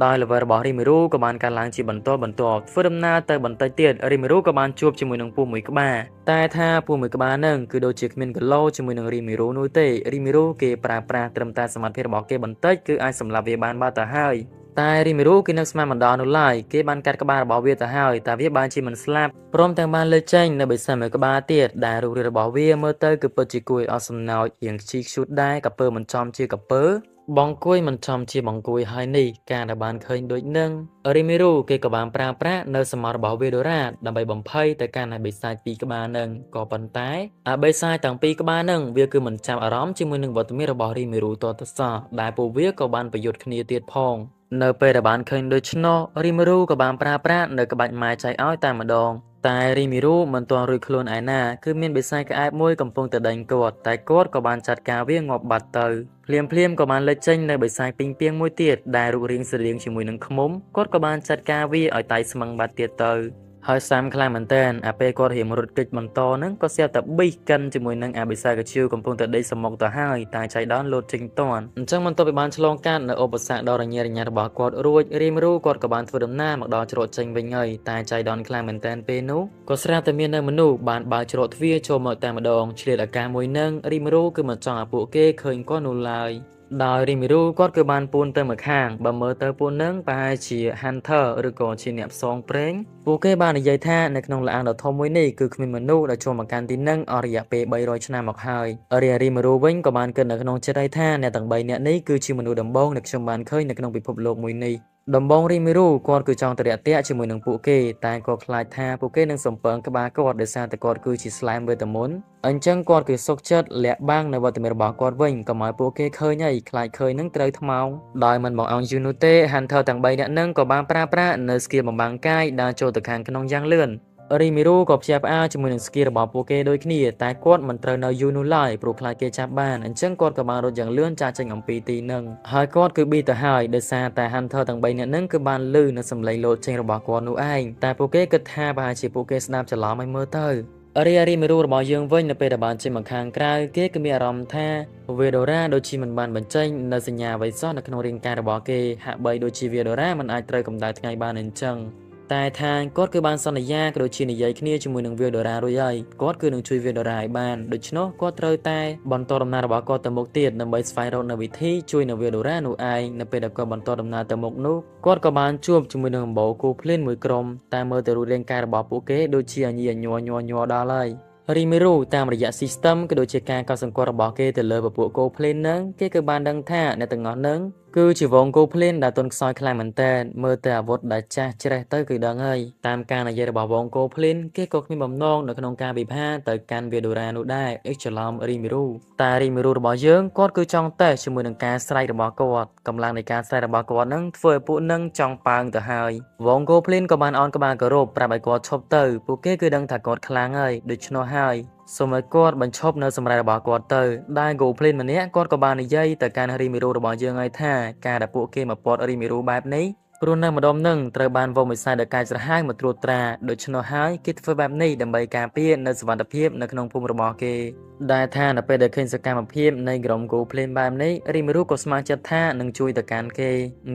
ដោយ level របស់ Rimuru ក៏បានកើនឡើងជាបន្តធ្វើដំណើរទៅបន្តិចទៀត Rimuru ក៏បានជួបជាមួយនឹងពស់មួយក្បាលតែថាពស់មួយក្បាលហ្នឹងគឺដូចជាគ្មានគីឡូជាមួយនឹង Rimuru នោះទេ Rimuru គេប្រើប្រាស់ត្រឹមតែសមត្ថភាពរបស់គេបន្តិចគឺអាចសម្លាប់វាបានបាត់ទៅហើយតែ Rimuru គេនឹកស្មានមិនដល់នោះឡើយគេបានកាត់ក្បាលរបស់វាទៅហើយតែវាបានជាមិនស្លាប់ព្រមទាំងបានលើកចេញនៅបិសាចមួយក្បាលទៀតដែលរូបរាងរបស់វាមើលទៅគឺពិតជាគួរឲ្យអស់សំណោចរៀងខ្ជិលខ្ជូតដែរកពើមិនចំជាកពើបងគួយមិនចំជាបងគួយហើយនេះការដែលបានឃើញដូចនឹង Rimuru គេក៏បានប្រើប្រាស់នៅសមត្ថរបស់ Veldora ដើម្បីបំភ័យទៅកាន់បិសាចពីរក្បាលនឹងក៏ប៉ុន្តែបិសាចទាំងពីរក្បាលនឹងវាគឺមិនចាប់អារម្មណ៍ជាមួយនឹងវត្តមានរបស់ Rimuru តទៅសោះដែលពួកវាក៏បានប្រយុទ្ធគ្នាទៀតផងនៅពេលដែលបានឃើញដូច្នោះ Rimuru ក៏បានប្រើប្រាស់នៅក្បាច់ម៉ែចៃឲ្យតែម្ដងតែ Rimuru មិនទាន់រួចខ្លួនឯណាគឺមានបិសាចក្អែបមួយកំពុងតែដេញគាត់តែគាត់ក៏បានចាត់ការវាងាប់បាត់ទៅភ្លាមក៏បានលេចចេញនៅបិសាចពីងពីងមួយទៀតដែលរូបរាងស្រដៀងជាមួយនឹងឃ្មុំគាត់ក៏បានចាត់ការវាឲ្យតៃស្មឹងបាត់ទៀតទៅហើយសាមខ្លាំងមែនតើពេលគាត់រៀងរត់គេចបន្តហ្នឹងក៏ស្រាប់តែប៊ីកិនជាមួយនឹងបិសាចកាជៀវកំពុងតែដេកសមុកទៅហើយតែចៃដន្យលោតចេញតាន់អញ្ចឹងបន្ទាប់ពីបានឆ្លងកាត់នៅឧបសគ្គដ៏រញ៉េរញ៉ៃរបស់គាត់រួច Rimuru គាត់ក៏បានធ្វើដំណើរមកដល់ច្រកចេញវិញហើយតែចៃដន្យខ្លាំងមែនតើពេលនោះក៏ស្រាប់តែមាននៅមនុស្សបានបើកច្រកទ្វារចូលមកតែម្ដងឆ្លៀតឱកាសមួយនឹង Rimuru គឺមិនចង់ឲ្យពួកគេឃើញគាត់នោះឡើយដោយ Rimuru គាត់គឺបានពួនទៅមកខាងបើមើលទៅពួកនឹងប្រហែលជា Hunter ឬក៏ជាអ្នកផ្សងព្រេងពួកគេបាននិយាយថានៅក្នុងល្អាងដ៏ធំមួយនេះគឺគ្មានមនុស្សដែលចូលមកកាន់ទីនឹងអស់រយៈពេល300ឆ្នាំមកហើយRimuru វិញក៏បានគិតនៅក្នុងចិត្តថាអ្នកទាំង3នាក់នេះគឺជាមនុស្សដំបូងដែលខ្ញុំបានឃើញនៅក្នុងពិភពលោកមួយនេះដំបង Rimuru គាត់គឺចង់ទៅរាក់ទាក់ជាមួយនឹងពួកគេតែគាត់ខ្លាចថាពួកគេនឹងសំពើក្បាលគាត់ដោយសារតែគាត់គឺជាស្លែមវេទមន្តអញ្ចឹងគាត់គឺសុកចិត្តលាក់បាំងនៅវត្តមានរបស់គាត់វិញកុំឲ្យពួកគេឃើញហើយខ្លាចឃើញនឹងត្រូវថ្មោងដោយមិនបងអង្គយូរនោះទេ Hunter ទាំង3នាក់នឹងក៏បានប្រើប្រាស់នៅ skill បំបាំងកាយដើរចូលទៅខាងក្នុងយ៉ាងលឿនRimuru ក៏ភ្ជាប់ផ្អើលជាមួយនឹង skill របស់ពួកគេដូចគ្នាតែគាត់មិនត្រូវនៅយូរនោះឡើយព្រោះខ្លាចគេចាប់បានអញ្ចឹងគាត់ក៏បានរត់យ៉ាងលឿនចាកចេញអំពីទីនឹងហើយគាត់គឺប៊ីទៅហើយដោយសារតែ Hunter ទាំង3នាក់នឹងគឺបានលឺនៅសំឡេងលោតចេញរបស់គាត់នោះឯងតែពួកគេគិតថាប្រហែលជាពួកគេស្ដាប់ច្រឡំឲ្យមើលទៅRimuru របស់យើងវិញនៅពេលដែលបានចេញមកខាងក្រៅគេគឺមានអារម្មណ៍ថា Veldora ដូចជាមិនបានបញ្ចេញនៅសញ្ញាអ្វីសោះនៅក្នុងរាងកាយរបស់គេហាក់បីដូចជា Veldora មិនអាចត្រូវកម្ដៅថ្ងៃបានអញ្ចឹងតែថាគាត់គឺបានសន្យាក៏ដូចជានិយាយគ្នាជាមួយនឹង Veldora រួចហើយគាត់គឺនឹងជួយ Veldora ឲ្យបានដូច្នោះគាត់ត្រូវតែបន្តដំណើររបស់គាត់ទៅមុខទៀតដើម្បីស្វែងរកនូវវិធីជួយនៅ Veldora នោះឯងនៅពេលដែលគាត់បន្តដំណើរទៅមុខនោះគាត់ក៏បានជួបជាមួយនឹងអំបូរគូភ្លេនមួយក្រុមតែមើលទៅរូបរាងកាយរបស់ពួកគេដូចជាញញ័រដល់ហើយRimuru តាមរយៈ system ក៏ដូចជាការកត់សម្គាល់របស់គេទៅលើពពួកគោភ្លេននឹងគេក៏បានដឹងថាអ្នកទាំងអស់នឹងគឺជាវងគោភ្លេនដែលទន់ខ្សោយខ្លាំងមែនតើមើលទៅអាវុធដែលចាស់ជ្រេះទៅគឺដឹងហើយតាមការនិយាយរបស់វងគោភ្លេនគេក៏គ្មានបំណងនៅក្នុងការវិភាគទៅកាន់ Veldora នោះដែរច្រឡំ Rimuru តែ Rimuru របស់យើងគាត់គឺចង់តេស្តជាមួយនឹងការស្រែករបស់គាត់កម្លាំងនៃការស្រែករបស់គាត់នឹងធ្វើឲ្យពួកនឹងចង់ប៉ើងទៅហើយវងគោភ្លេនក៏បានអោនក្បាលគោរពប្រាប់ឲ្យគាត់ឈប់ទៅពួកគេគឺដឹងថាគាត់ខ្លាំងហើយដូច្នោះហើយសូមឲ្យគាត់បញ្ឈប់នៅសម្រាប់របស់គាត់ទៅដែល Goblin ម្នាក់គាត់ក៏បាននិយាយទៅកាន់ Rimuru របស់យើងឲ្យថាការដែលពួកគេមកពាត់ Rimuru បែបនេះព្រោះនៅម្ដុំនឹងត្រូវបានវងវិស័យដ៏កាចសាហាវមកត្រួតត្រាដូច្នោះហើយគេធ្វើបែបនេះដើម្បីការពារនៅសុវត្ថិភាពនៅក្នុងភូមិរបស់គេដែលថានៅពេលដែលឃើញសកម្មភាពនៃក្រុម Goblin បែបនេះ Rimuru ក៏ស្មានចិត្តថានឹងជួយទៅកាន់គេ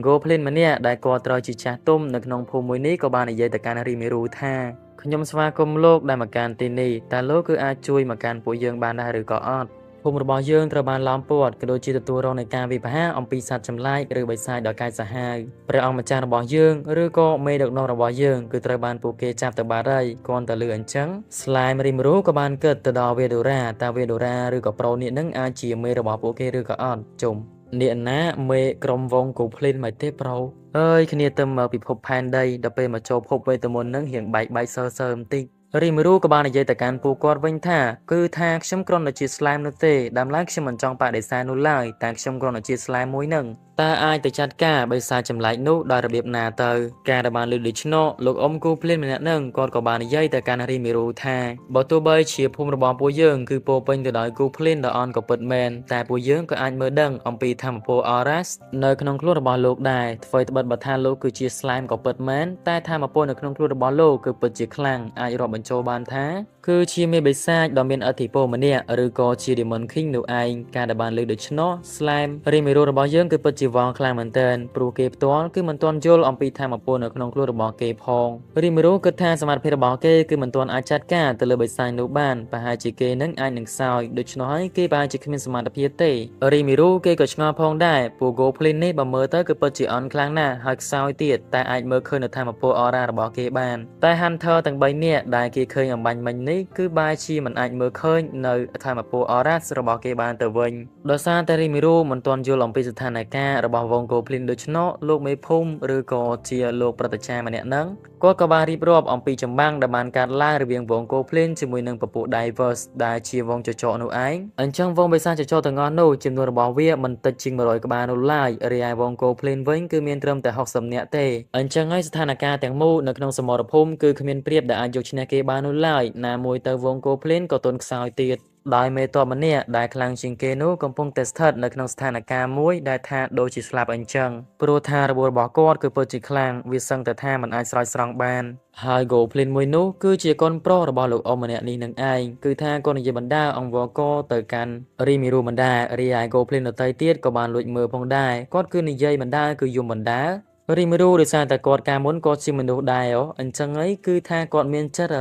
Goblin ម្នាក់ដែលគាត់ត្រូវជាចាស់ទុំនៅក្នុងភូមិមួយនេះក៏បាននិយាយទៅកាន់ Rimuru ថាខ្ញុំស្វាគមន៍លោកដែលមកកាន់ទីនេះតើលោកគឺអាចជួយមកកាន់ពួកយើងបានដែរឬក៏អត់ភូមិរបស់យើងត្រូវបានឡោមព័ទ្ធក៏ដូចជាទទួលរងនៃការវិភាគអំពីសត្វចម្លែកឬបិសាចដ៏កាចសាហាវព្រះអង្គម្ចាស់របស់យើងឬក៏មេដឹកនាំរបស់យើងគឺត្រូវបានពួកគេចាប់ទៅបាត់ហើយគ្រាន់តែលឺអញ្ចឹង Slime Rimuru ក៏បានគិតទៅដល់ Veldora តើ Veldora ឬក៏ប្រូនេះនឹងអាចជាមេរបស់ពួកគេឬក៏អត់ជុំអ្នកណាមេក្រុមវងគូភ្លេនមកទេប្រូអើយគ្នាទៅមើលពិភពផែនដីដល់ពេលមកចូលភពវេទមន្តនឹងរៀងបែកសើបន្តិច រីមរូក៏បាននិយាយទៅកាន់ពួកគាត់វិញថាគឺថាខ្ញុំគ្រាន់តែជាស្លែមនោះទេដើមឡើយខ្ញុំមិនចង់បដិសេធនោះឡើយតែខ្ញុំគ្រាន់តែជាស្លែមមួយនឹងតើអាចទៅចាត់ការបិសាចចម្លែកនោះដោយរបៀបណាទៅការដែលបានលើកដូច្នោះលោកអ៊ំគូភ្លៀនម្នាក់នឹងគាត់ក៏បាននិយាយទៅកាន់រីមីរូថាបើទោះបីជាភូមិរបស់ពួកយើងគឺពោពេញទៅដោយគូភ្លៀនដ៏អន់ក៏ពិតមែនតែពួកយើងក៏អាចមើលដឹងអំពីធម្មពលអរ៉ាសនៅក្នុងខ្លួនរបស់លោកដែរអ្វីត្បិតបើថាលោកគឺជាស្លែមក៏ពិតមែនតែធម្មពលនៅក្នុងខ្លួនរបស់លោកគឺពិតជាខ្លាំងអាចរាប់បញ្ចូលបានថាគឺជាមេបិសាចដ៏មានឥទ្ធិពលម្នាក់ឬក៏ជា Demon King នោះឯងការដែលបានលើកដូច្នោះស្លែមរីមីរូរបស់យើងគឺពិតជាវងខ្លាំងមែនទែនព្រោះគេផ្ទាល់គឺមិនទាន់យល់អំពីធម្មពលនៅក្នុងខ្លួនរបស់គេផងរីមីរូគិតថាសមត្ថភាពរបស់គេគឺមិនទាន់អាចចាត់ការទៅលើបិសាចនោះបានប្រហែលជាគេនឹងអាចនឹងខ្សោយដូច្នោះហើយគេប្រហែលជាគ្មានសមត្ថភាពទេរីមីរូគេក៏ឆ្ងល់ផងដែរពួក Goblin នេះបើមើលទៅគឺពិតជាអន់ខ្លាំងណាស់ហើយខ្សោយទៀតតែអាចមើលឃើញនៅធម្មពលអរ៉ារបស់គេបានតែ Hunter ទាំង3នាក់ដែលគេឃើញអំបញ្ញមិញនេះគឺបែរជាមិនអាចមើលឃើញនៅធម្មពលអរ៉ារបស់គេបានទៅវិញដោយសារតែរីមីរូមិនទាន់យល់អំពីស្ថានភាពរបស់វង Goblin ដូច្នោះលោកមេភូមិឬក៏ជាលោកប្រតិចារម្នាក់ហ្នឹងគាត់ក៏បានរៀបរាប់អំពីចម្បាំងដែលបានកាត់ឡើងរវាងវង Goblin ជាមួយនឹងពពួក Divers ដែលជាវងចចកនោះឯងអញ្ចឹងវងបិសាចចចកទាំងអស់នោះចំនួនរបស់វាមិនតិចជាង100ក្បាលនោះឡើយរីឯវង Goblin វិញគឺមានត្រឹមតែ60នាក់ទេអញ្ចឹងហើយស្ថានភាពទាំងមូលនៅក្នុងសមរភូមិគឺគ្មានព្រៀបដែលអាចយកឈ្នះគេបាននោះឡើយណាមួយទៅវង Goblin ក៏ទន់ខ្សោយទៀតដោយមេតបម្នាក់ដែលខ្លាំងជាងគេនោះកំពុងតែស្ថិតនៅក្នុងស្ថានភាពមួយដែលថាដូចជាស្លាប់អញ្ចឹងព្រោះថារបួសរបស់គាត់គឺពិតជាខ្លាំងវាសឹងតែថាមិនអាចស្រោចស្រង់បានហើយ Goblin មួយនោះគឺជាកូនប្រុសរបស់លោកអ៊ំម្នាក់នេះនឹងឯងគឺថាគាត់និយាយបណ្ដាអង្គវកទៅកាន់រីមីរូបណ្ដារីឯ Goblin ដទៃទៀតក៏បានលួចមើលផងដែរគាត់គឺនិយាយបណ្ដាគឺយំបណ្ដារីមីរូដោយសារតែគាត់កាលមុនគាត់ជាមនុស្សដែរអញ្ចឹងហើយគឺថាគាត់មានចិត្ត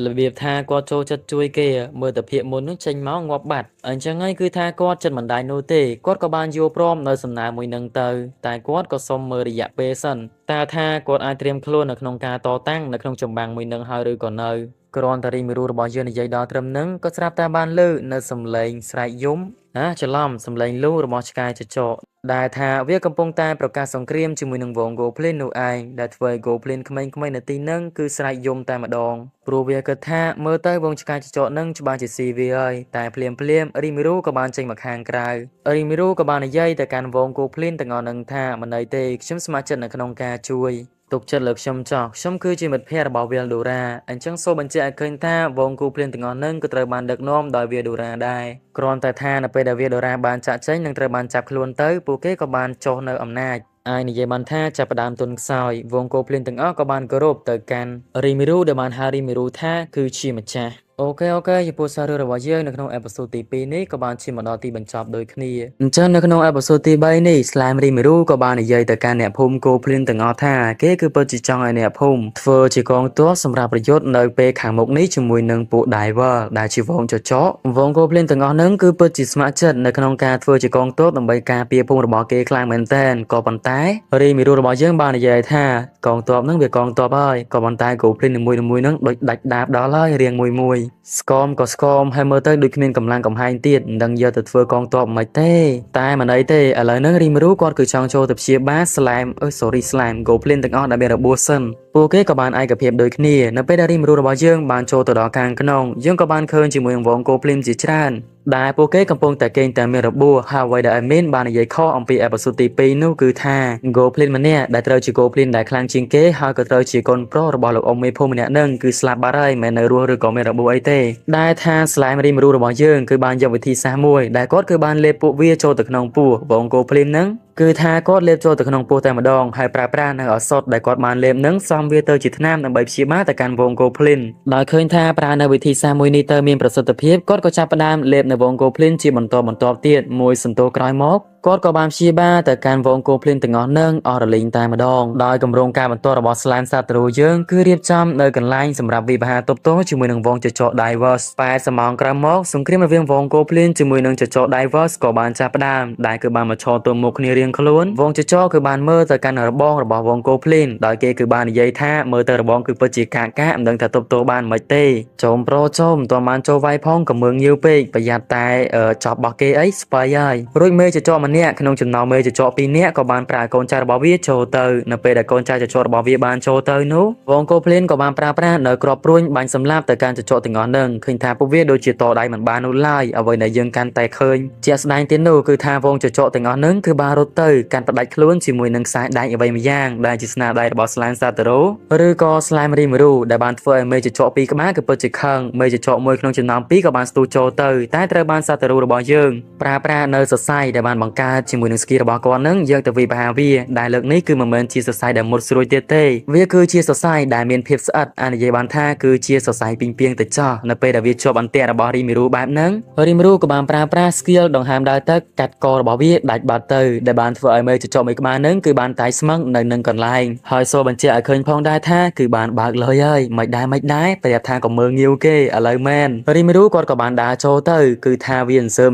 របៀបថាគាត់ចូលចិត្តជួយគេមើលតែភាកមុននោះចេញមកងាប់បាត់អញ្ចឹងហើយគឺថាគាត់ចិត្តមិនដាច់នោះទេគាត់ក៏បានយល់ព្រមនៅសំណើមួយនឹងទៅតែគាត់ក៏សុំមើលរយៈពេលសិនតើថាគាត់អាចត្រៀមខ្លួននៅក្នុងការតតាំងនៅក្នុងចម្បាំងមួយនឹងហើយឬក៏នៅគ្រាន់តែរីមីរូរបស់យើងនិយាយដល់ត្រឹមហ្នឹងក៏ស្រាប់តែបានលើនៅសំឡេងស្រែកយំច្រឡំសំឡេងលូរបស់ឆ្កែចចកដែលថាវាកំពុងតែប្រកាសសង្គ្រាមជាមួយនឹងវង Goblin នោះឯងដែលធ្វើឲ្យ Goblin ក្មេងៗនៅទីហ្នឹងគឺស្រែកយំតែម្ដងព្រោះវាគិតថាមើលទៅវងឆ្កែចចកហ្នឹងច្បាស់ជាស៊ីវាហើយតែភ្លាមរីមីរូក៏បានចេញមកខាងក្រៅរីមីរូក៏បាននិយាយទៅកាន់វង Goblin ទាំងអស់ហ្នឹងថាមិនអីទេខ្ញុំស្ម័គ្រចិត្តនៅក្នុងការជួយទុកចិត្តលើខ្ញុំចោះខ្ញុំគឺជាមិត្តភក្តិរបស់ Veldora អញ្ចឹងសូមបញ្ជាក់ឲ្យឃើញថាវង Goblin ទាំងអស់ហ្នឹងក៏ត្រូវបានដឹកនាំដោយ Veldora ដែរគ្រាន់តែថានៅពេលដែល Veldora បានចាក់ចេញនិងត្រូវបានចាប់ខ្លួនទៅពួកគេក៏បានចុះនៅអំណាចអាចនិយាយបានថាចាប់ផ្ដើមទុនខ្សោយវង Goblin ទាំងអស់ក៏បានគោរពទៅកាន់រីមីរូដែលបានហៅរីមីរូថាគឺជាម្ចាស់អូខេចំពោះសាររឿងរបស់យើងនៅក្នុងអេពីសូតទី2នេះក៏បានឈានមកដល់ទីបញ្ចប់ដូចគ្នាអញ្ចឹងនៅក្នុងអេពីសូតទី3នេះ Slime Rimuru ក៏បាននិយាយទៅកាន់អ្នកភូមិ Goblin ទាំងអស់ថាគេគឺពិតជាចង់ឲ្យអ្នកភូមិធ្វើជាកងទ័ពសម្រាប់ប្រយុទ្ធនៅពេលខាងមុខនេះជាមួយនឹងពួក Diver ដែលជាវងចចកវង Goblin ទាំងអស់ហ្នឹងគឺពិតជាស្ម័គ្រចិត្តនៅក្នុងការធ្វើជាកងទ័ពដើម្បីការពារភូមិរបស់គេខ្លាំងមែនទែនក៏ប៉ុន្តែ Rimuru របស់យើងបាននិយាយថាកងទ័ពហ្នឹងវាកងទ័ពហើយក៏ប៉ុន្តែ Goblin នីមួយៗហ្នឹងដូចដាច់ដាបដល់ហើយរៀងមួយស្គមក៏ស្គមហើយមើលទៅដូចគ្មានកម្លាំងកំហែងទៀតមិនដឹងយកទៅធ្វើកងទ័ពមិនទេតែមិនអីទេឥឡូវហ្នឹងរីមីរូគាត់គឺចង់ចូលទៅព្យាបាលSlime Goblin ទាំងអស់ដែលមានរបួសសិនពួកគេក៏បានឯកភាពដូចគ្នានៅពេលដែលរីមីរូរបស់យើងបានចូលទៅដល់ខាងក្នុងយើងក៏បានឃើញជាមួយនឹងវង Goblin ជាច្រើនដែលពួកគេកំពុងតែកេងតែមានរបួសហើយអ្វីដែលAdminបាននិយាយខុសអំពីអេពីសូតទី2នោះគឺថា Goblin ម្នាក់ដែលត្រូវជា Goblin ដែលខ្លាំងជាងគេហើយក៏ត្រូវជាកូនប្រុសរបស់លោកអ៊ំមេភូមិម្នាក់នឹងគឺស្លាប់បាត់ហើយមិននៅរស់ឬក៏មានរបួសអីទេដែលថា Slime Rimuru របស់យើងគឺបានយកវិធីសាស្ត្រមួយដែលគាត់គឺបានលេបពួកវាចូលទៅក្នុងពោះវង Goblin ហ្នឹងគឺថាគាត់លេបចូលទៅក្នុងពោះតែម្ដងហើយប្រើប្រាស់នៅឱសថដែលគាត់បានលេបនឹងសំវាទៅជាថ្នាំដើម្បីព្យាបាលទៅកាន់វង Goblin ដោយឃើញថាប្រើនៅវិធីសាស្ត្រមួយនេះទៅមានប្រសិទ្ធភាពគាត់ក៏ចាប់ផ្ដើមលេបនៅវង Goblin ជាបន្តទៀតមួយសន្ទុះក្រោយមកគាត់ក៏បានព្យាបាលទៅកាន់វង Goblin ទាំងអស់នឹងអស់រលីងតែម្ដងដោយគម្រោងការបន្តរបស់ Slime សត្វរូយើងគឺរៀបចំនៅកន្លែងសម្រាប់វិបហាទប់ទល់ជាមួយនឹងវងចចក Divers 80ម៉ោងក្រោយមកសង្គ្រាមរវាងវង Goblin ជាមួយនឹងចចក Divers ក៏បានចាប់ផ្ដើមដែលគឺបានមកឈរទល់មុខគ្នារៀងខ្លួនវងចចកគឺបានមើលទៅកាន់របងរបស់វង Goblin ដោយគេគឺបាននិយាយថាមើលទៅរបងគឺពិតជាកាកមិនដឹងថាទប់ទល់បានមិនទេចូលមិនទាន់បានចូលវាយផងក៏មើងញៀវពេកប្រយ័ត្នតែចប់របស់គេអីស្បៃហើយរួចមេចចកម្នា នាក់ក្នុងចំណោមមេចចក2នាក់ក៏បានប្រើកូនចៅរបស់វាចូលទៅនៅពេលដែលកូនចៅចចករបស់វាបានចូលទៅនោះវងកូភ្លៀនក៏បានប្រើប្រាស់នៅក្របព្រួញបាញ់សម្លាប់ទៅកាន់ចចកទាំងអស់នឹងឃើញថាពួកវាដូចជាតដៃមិនបាននោះឡើយអ្វីដែលយើងកាន់តែឃើញជាក់ស្ដែងទៀតនោះគឺថាវងចចកទាំងអស់នឹងគឺបានរត់ទៅកាន់ផ្ដាច់ខ្លួនជាមួយនឹងខ្សែដែកអ្វីមួយយ៉ាងដែលជាស្នាដៃរបស់ស្លែមសាតារ៉ូឬក៏ស្លែមរីមេរូដែលបានធ្វើឲ្យមេចចក2ក្បាលគឺពិតជាខឹងមេចចកមួយក្នុងចំណោម2ក៏បានស្ទុះចូលទៅតែត្រូវបានសាតារ៉ូរបស់យើងប្រើប្រាស់នៅសរសៃដែលបានបង្កើតជាមួយនឹងស្គីរបស់គាត់នឹងយកទៅវិបហាវាដែលលើកនេះគឺមិនមែនជាសរសៃដែលមុតស្រួយទៀតទេវាគឺជាសរសៃដែលមានភាពស្អិតអាចនិយាយបានថាគឺជាសរសៃពីងពីងទៅចោះនៅពេលដែលវាជាប់អន្ទាក់របស់រីមេរូបែបហ្នឹងរីមេរូក៏បានប្រើប្រាស់ skill ដង្ហើមដើរទឹកកាត់ករបស់វាដាច់បាត់ទៅដែលបានធ្វើឲ្យមេចចកមួយក្បាលហ្នឹងគឺបានតែស្មឹងនៅនឹងកន្លែងហើយសូបញ្ជាក់ឲ្យឃើញផងដែរថាគឺបានបើកលុយហើយមិនដែរប្រយ័ត្នថាក៏មើងងាវគេឥឡូវមែនរីមេរូគាត់ក៏បានដើរចូលទៅគឺថាវាអញ្សើម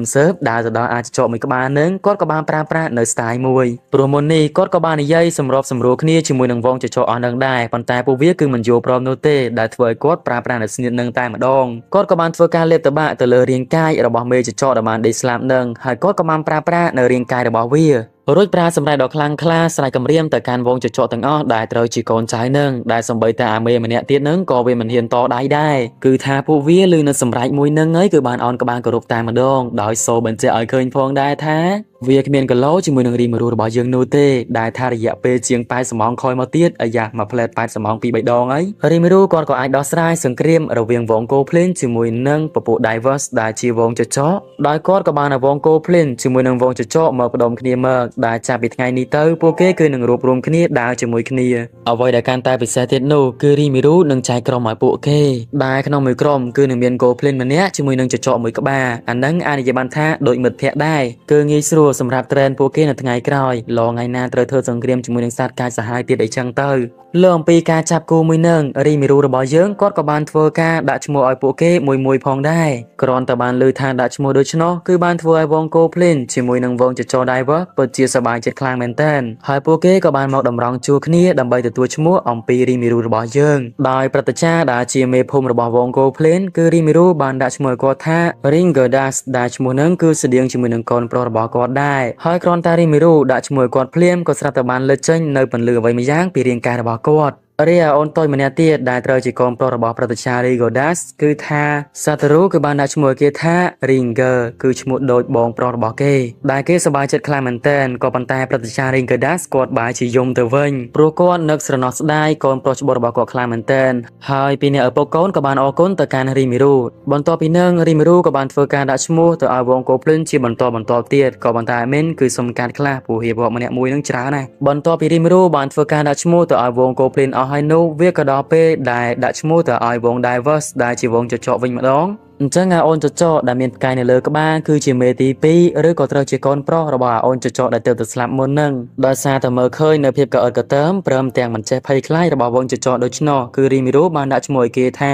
ដើរទៅដល់អាចចកមួយក្បាលហ្នឹងគាត់ក៏បានប្រើប្រាស់នៅ style មួយព្រោះមុននេះគាត់ក៏បាននិយាយសម្របសម្រួលគ្នាជាមួយនឹងវងចចកអស់នឹងដែរប៉ុន្តែពួកវាគឺមិនយល់ព្រមនោះទេដែលធ្វើឲ្យគាត់ប្រើប្រាស់នៅស្នៀតនឹងតែម្ដងគាត់ក៏បានធ្វើការលេបតបាក់ទៅលើរាងកាយរបស់មេចចកដែលបានដេកស្លាប់នឹងហើយគាត់ក៏បានប្រើប្រាស់នៅរាងកាយរបស់វារួចប្រាសម្រាប់ដ៏ខ្លាំងក្លាស្រែកគំរាមទៅកាន់វងចចកទាំងអស់ដែលត្រូវជាកូនចៅនឹងដែលសម្បីតែអាមេម្នាក់ទៀតនឹងក៏វាមិនហ៊ានតដៃដែរគឺថាពួកវាលឺនៅសម្រែកមួយនឹងហើយគឺបានអោនក្បាលគោរពតែម្ដងដោយសូបញ្ជាក់ឲ្យឃើញផងដែរថាវាគ្មានកឡោជាមួយនឹងរីមេរូរបស់យើងនោះទេដែលថារយៈពេលជាង80ម៉ោងក្រោយមកទៀតអាយ៉ាមួយផ្លែត80ម៉ោងពី3ដងហើយរីមេរូគាត់ក៏អាចដោះស្រាយសង្គ្រាមរវាងវងកូភ្លេនជាមួយនឹងពពួក Divers ដែលជាវងចចកដោយគាត់ក៏បានឲ្យវងកូភ្លេនជាមួយនឹងវងចចកមកបដុំគ្នាមកដែលចាប់ពីថ្ងៃនេះទៅពួកគេគឺនឹងរួបរวมគ្នាដើរជាមួយគ្នាអ្វីដែលកាន់តែពិសេសទៀតនោះគឺរីមេរូនឹងចែកក្រុមឲ្យពួកគេដែលក្នុងមួយក្រុមគឺនឹងមានកូភ្លេនម្នាក់ជាមួយនឹងចចកមួយក្បាលអាហ្នឹងអាចនិយាយបានថាដូចមិត្តភក្តិដែរគឺងាយស្រួលសម្រាប់ trend ពួកគេនៅថ្ងៃក្រោយឡងថ្ងៃណាត្រូវធ្វើសង្គ្រាមជាមួយនឹងសត្វកាចសាហាវទៀតអីចឹងទៅលើអំពីការចាប់គូមួយនឹងរីមេរូរបស់យើងគាត់ក៏បានធ្វើការដាក់ឈ្មោះឲ្យពួកគេមួយផងដែរគ្រាន់តែបានលើថាដាក់ឈ្មោះដូច្នោះគឺបានធ្វើឲ្យវងកូភ្លេនជាមួយនឹងវងចចក Diver ពិតជាសប្បាយចិត្តខ្លាំងមែនទែនហើយពួកគេក៏បានមកតម្រង់ជួរគ្នាដើម្បីទទួលឈ្មោះអំពីរីមេរូរបស់យើងដោយព្រឹទ្ធាចារ្យដែលជាមេភូមិរបស់វងកូភ្លេនគឺរីមេរូបានដាក់ឈ្មោះឲ្យគាត់ថា Ringerdas ដែលឈ្មោះនឹងគឺស្តៀងជាមួយនឹងកូនប្រុសរបស់គាត់ដែរហើយគ្រាន់តែរីមេរូដាក់ឈ្មោះឲ្យគាត់ភ្លាមក៏ស្រាប់តែបានលើកចេញនៅពន្លឺអ្វីមួយយ៉ាងពីរាងកាយរបស់គាត់រីឯអូនតូចម្នាក់ទៀតដែលត្រូវជាកូនប្រុសរបស់ព្រឹទ្ធាចារ្យ Ringerdas គឺថាសាតារូគឺបានដាក់ឈ្មោះឲ្យគេថា Ringer គឺឈ្មោះដូចបងប្រុសរបស់គេដែលគេសប្បាយចិត្តខ្លាំងមែនទែនក៏ប៉ុន្តែព្រឹទ្ធាចារ្យ Ringerdas គាត់បែរជាយំទៅវិញព្រោះគាត់នឹកស្រណោះស្ដាយកូនប្រុសច្បងរបស់គាត់ខ្លាំងមែនទែនហើយពីអ្នកឪពុកកូនក៏បានអរគុណទៅកាន់រីមេរូបន្ទាប់ពីនឹងរីមេរូក៏បានធ្វើការដាក់ឈ្មោះទៅឲ្យវងកូភ្លិនជាបន្តទៀតក៏ប៉ុន្តែមិនគឺសំខាន់ខ្លះព្រោះរៀបរាប់ម្នាក់មួយនឹងច្រើនណាស់បន្ទាប់ពីរីមេរូបានធ្វើការដាក់ឈ្មោះទៅឲ្យវងកូភ្លិនអស់ហើយនោះវាក៏ដល់ពេលដែលដាក់ឈ្មោះទៅឲ្យវង Divers ដែលជាវងចចកវិញម្ដងអញ្ចឹងអាអូនចចកដែលមានផ្កាយនៅលើក្បាលគឺជាមេទី2ឬក៏ត្រូវជាកូនប្រុសរបស់អាអូនចចកដែលទើបទៅស្លាប់មុននឹងដោយសារតែមើលឃើញនៅភាពកអិតកតើមព្រមទាំងមិនចេះភ័យខ្លាចរបស់វងចចកដូច្នោះគឺរីមេរូបានដាក់ឈ្មោះឲ្យគេថា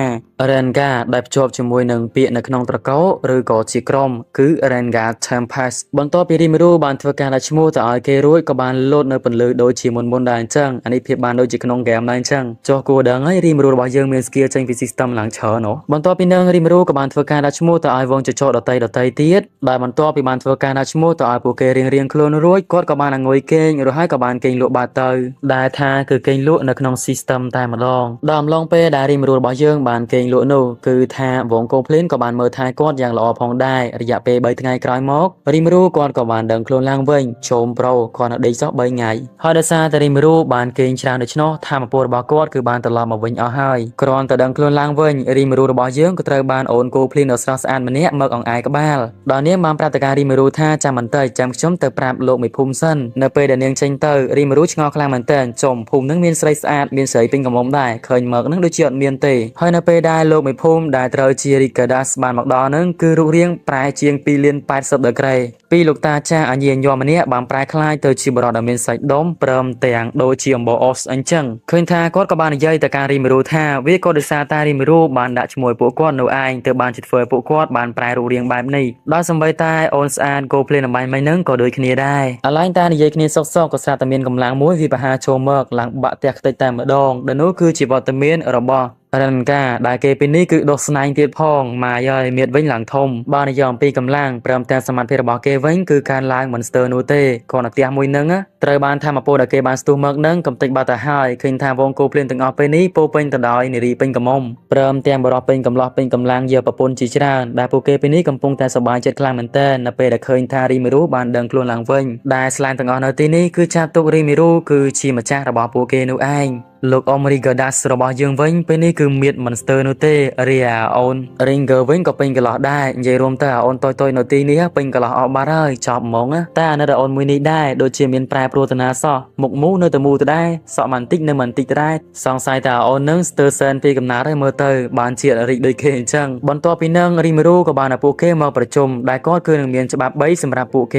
Rengar ដែលភ្ជាប់ជាមួយនឹងពាក្យនៅក្នុងត្រកូលឬក៏ជាក្រុមគឺ Rengar Tempest បន្ទាប់ពីរីមេរូបានធ្វើការដាក់ឈ្មោះទៅឲ្យគេរួចក៏បានលោតនៅពន្លឺដូចជាមុនដែរអញ្ចឹងអានេះភាពបានដូចជាក្នុងហ្គេមដែរអញ្ចឹងចុះគួរដឹងហើយរីមេរូរបស់យើងមាន skill ចេញពី system ឡើងច្រើនហ៎បន្ទាប់ពីនឹងរីមេរូក៏បានធ្វើការដាក់ឈ្មោះទៅឲ្យវងចចកដតីទៀតដែលបន្ទាប់ពីបានធ្វើការដាក់ឈ្មោះទៅឲ្យពួកគេរៀងខ្លួនរួចគាត់ក៏បានអង្គុយគេងរួចហើយក៏បានគេងលក់បាត់ទៅដែលថាគឺគេងលក់នៅក្នុង system តែម្ដងដល់អំឡុងពេលដែលរីមេរូរបស់យើងបានគេងលក់នោះគឺថាវងកូភ្លេនក៏បានមើលថែគាត់យ៉ាងល្អផងដែររយៈពេល3ថ្ងៃក្រោយមករីមេរូគាត់ក៏បានដឹងខ្លួនឡើងវិញជុំប្រូគាត់នៅដេកសោះ3ថ្ងៃហើយដោយសារតែរីមេរូបានគេងច្រើនដូច្នោះធម៌ពលរបស់គាត់គឺបានត្រឡប់មកវិញអស់ហើយគ្រាន់តែដឹងខ្លួនឡើងវិញរីមេរូរបស់យើងក៏ត្រូវបានអូនកូភ្លេនដ៏ស្រស់ស្អាតម្នាក់មកអង្អែក្បាលដល់នាងបានប្រាប់ទៅការរីមេរូថាចាំបន្តិចចាំខ្ញុំទៅប្រាប់លោកមេភូមិសិននៅពេលដែលនាងចេញទៅរីមេរូឆ្ងល់ខ្លាំងមែនទែនចំភូមិនឹងមានស្រីស្អាតមានស្រីពេញកំមុំដែរឃើញមកនឹងដូចជាអត់មានទេហើយនៅពេលដែលលោកមេភូមិដែលត្រូវជា Ringerdas បានមកដល់នឹងគឺរូបរាងប្រែជាង2លាន80ដឺក្រេពីលោកតាចាស់អញ្ញាញោមម្នាក់បានប្រែក្លាយទៅជាបរិបទដែលមានសាច់ដុំព្រមទាំងដូចជាអំបោអសអញ្ចឹងឃើញថាគាត់ក៏បាននិយាយទៅការរីមេរូថាវាក៏ដោយសារតែរីមេរូបានដាក់ឈ្មោះពួកគាត់នៅឯងទៅបានជាធ្វើឲ្យពួកគាត់បានប្រែរូបរាងបែបនេះដោយសម្បីតែអូនស្អាតកូភ្លេនអំបញ្ញមិញហ្នឹងក៏ដូចគ្នាដែរអាឡែងតានិយាយគ្នាសុកក៏ស្រាប់តែមានកម្លាំងមួយវាបហាចូលមកឡើងបាក់ផ្ទះខ្ទេចតែម្ដងដែលនោះគឺជាវត្តមានរបស់ รันกาได้เกปีนี้คือดอกสไนเตียพองมาย่อยเมียดวิ่งหลังทมบ้านยอมปีกำลังเปรมแต่สมัติเพรบอกเกวิ่งคือการล้างมอนสเตอร์นูเต้ก่อนเตียมวยนึงอะเตยบานทำมาโปดเกบานสตูเมกนึงกำติกบาตาไฮคืนทางวงโกเปลี่ยนตึงออกไปนี้โปเป็นตะดอยนิรีเป็นกำมเปรมเตียมบรอเป็นกำลอเป็นกำลังเยอะปะปนจีจรานได้โปเกปีนี้กำปงแต่สบายเจ็ดกลางเหมือนเต้นนับเป็นเคยทารีมิรูบานเดินกลัวหลังวิ่งได้สไลน์ตึงออกในที่นี้คือชาตุรีมิรูคือชีมาจ้าระบอบโปเกนูเองลูกอเมริกาดัสระบอบยังวิ่งไปนี่คือเมียดมอนสเตอร์นูเต้เรียออนริงเกอร์วิ่งก็เป็นกระหลอได้ยังรวมแต่ออนตัวนูตีนี้เป็นกระหลอออกมาได้จอบมองอะแต่ในแต่ออนมือนี้ได้โดยเชียร์เมียนปลายโปรตนาซอหมกมูเนื้อแต่มูจะได้สอมันติกเนื้อมันติกได้สองสายแต่ออนนึงสเตอร์เซนปีกับนาได้เมื่อเตอร์บานเชียร์ริโดยเคนจังบอลตัวปีนึงริมิรูกับบานโปเกมาประชุมได้ก็คือหนึ่งเมียนฉบับใบสำหรับโปเก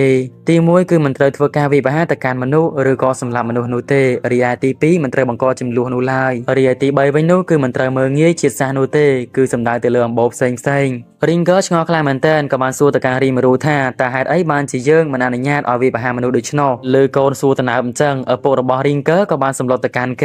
ตีมวยคือมันเตยทัวการวิบัติการมนุษย์หรือก็สำหรับมนุษย์นูเต้เรียตีปีมันเตยบังกอจิมลูนูไลเรียตีใบไว้นู้คือมันเตยเมืองงี้จิตซานูเต้คือสำได้แต่เรื่องบบเซ็งริงเกอร์ชงอคลายมันเต้นกับบานสู้ตะการริมิรูท่าแต่หายไอ้บานจีเยิงมันอนุญาตเอาวิบัติมนุษย์ดิชโนหรือโกนสู้ตะนาบจังโปรบอริงเกอร์กับบานสำรวจตะการเก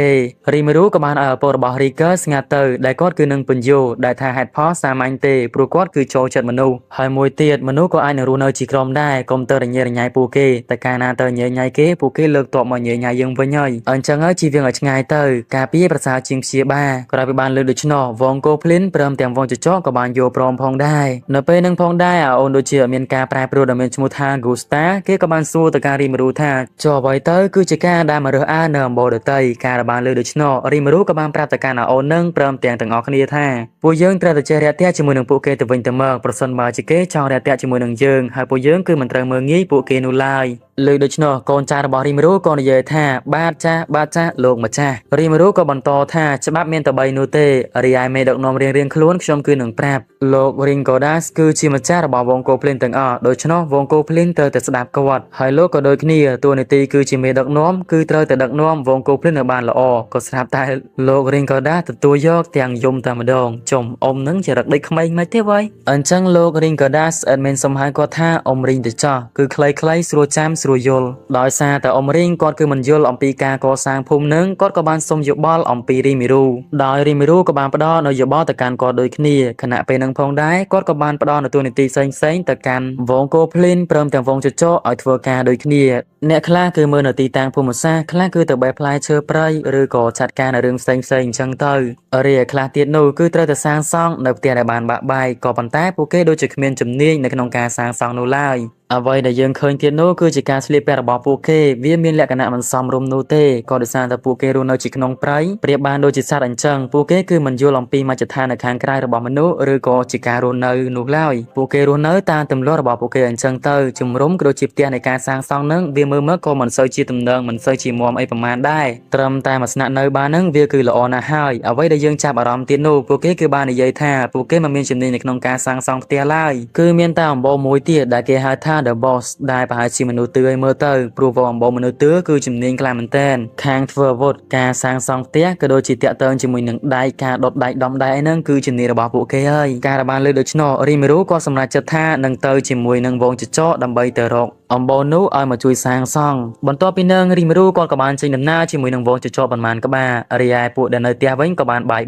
ริมิรูกับบานโปรบอริงเกอร์สงาเตอร์ได้ก็คือหนึ่งปัญโยได้ท่าหายพอสามัญเตปรุกอดคือโจจัดมนุษย์หายมวยเตียดมนุษย์ก็อันรู้เนอจีกรมได้กรมเตอร์ระเงียระไงปูเกแต่การนาเตอร์เงียไงเกปูเกเลิกตัวมาเงียไงยังไปย่อยอันจังจีเวียงไงเตอร์กาปีประสาจิงเชียบ้ากลายเป็นบานเลยดิชโนวงโกพลินเริ่มเตรียมวงจะจ่อกับบานโยพร้อมพองได้เนเปนึงพองได้โอนโดเชียเมียนกาปลายโปรดเมียนชมูทากูสตาเกกับบานสู้ตะการิมรูท่าจ่อไวเตอร์คือจะการได้มาเรืออาเนอมโบเดเตยการบานเลยดิชโนริมรูกับบานปราบตะการโอนนึงเริ่มเตียงตึงออกคณีท่าปูเยิงเตระเจริญเตียจมูกหนึ่งปูเกตะวินตะเมกประสนมาจิเกจองเรียเตียจมูกหนึ่งเยิงหายปูเยิงคือมันเตรเมืองงี้ปูเกนูไลเลยดิชโนก่อนจาระบอริมรูก่อนเยท่าบ้าจ้าโลกมาจ้าริมรูก็บรรโตท่าฉบับเมียนตะใบนูเตอริยายเมดอกนมเรียงคล้วนชมคือหนึ่งแปรบโลกริงโกดัสคือชิมาจ้าระบอบวงโกเพลนตึงอโดยเฉพาะวงโกเพลนเตอแต่สดับกวดหายโลกก็โดยขณีตัวในตีคือชิเมดอกนมคือเตอแต่ดอกนมวงโกเพลนบานละอก็สดับตายโลกริงโกดัสตัวยอกเตียงยมตามดองจมอมนึงจะรักได้ขมายไม่เท่าไว้อันจังโลกริงโกดัสอันเมนสมัยก็ท่าอมริงเดจ่อคือคล้ายสโรจามสโรยลดอยซาแต่อมริงก็คือมันยลอมปีกาก็สร้างภูมินึงก็บานสมยบอลอมปีริมิรูดอยริมิรูก็บานปดอนอยบอลแต่การก็โดยขณีขณะเป็นนังพองได้ก็บานปดอนตัวในตีเซ็งแต่การวงโกเพลินเพิ่มแต่วงจะโจเอาทัวกาโดยขณีเนี่ยคลาคือเมื่อในตีต่างภูมิศาคลาคือแต่ใบพลายเชื้อไพรหรือก็จัดการในเรื่องเซ็งจังเตอเรียคลาเตียนูคือเตอแต่สร้างซ่องในเตียในบานบะใบก็ปันแต่ปูเก้โดยจุดเมียนจุดนี้ในขนมการสร้างซ่องนูไลเอาไว้ในยังเคยเทียนโนคือจิการสลีเปอร์บอปูเกเวียมีแหลกขณะมันซ้อมรวมโนเต้ก็ดิสานแต่ปูเกรูนจิกนองไพรเปรียบบานโดยจิตศาสตร์อันจังปูเกคือมันยูลอมปีมาจากทางในข้างใกล้ระบอบมนุษย์หรือก็จิการูนนูเล่าปูเกรูนตามตำรวจระบอบปูเกอันจังเตอจุ่มร่มกระโดดจิบเตียในการสร้างซองนึงเวียมือเมื่อก็มันเซยจีตำเนิงมันเซยจีมวมไอประมาณได้เติมแต่มาสนะในบ้านนึงเวียคือละออนาไฮเอาไว้ในยังจับอารมณ์เตียนโนปูเกคือบานในยัยท่าปูเกมันมีจุดนี้ในขนมการสร้างซองเตียไล่คือเมียนตามโบมวยเตียได้เกฮาท่าเดอะบอสได้ประหารชีมนุษย์เตยเมื่อเตยปรูฟอมบอมนุษย์เตยคือจุดนี้กลายมันเต้นคางเฟอร์วดการสร้างซองเตี้ยก็โดยจิตเตเติมจมูกหนึ่งได้การดดได้ดอมได้นั่นคือจุดนี้ระบอบปูเกยการระบายเลยโดยชโนริมิรู้ก็สำหรับจัดท่าหนึ่งเตยจมูกหนึ่งวงจิตโจดำใบเตอรกอมโบนุเอามาช่วยสร้างซองบนตัวปีนึงริมิรู้ก็กบาลจินดำหน้าจมูกหนึ่งวงจิตโจประมาณกบ้าอริยายปูเดินเนเตียไว้กบาลบ่าย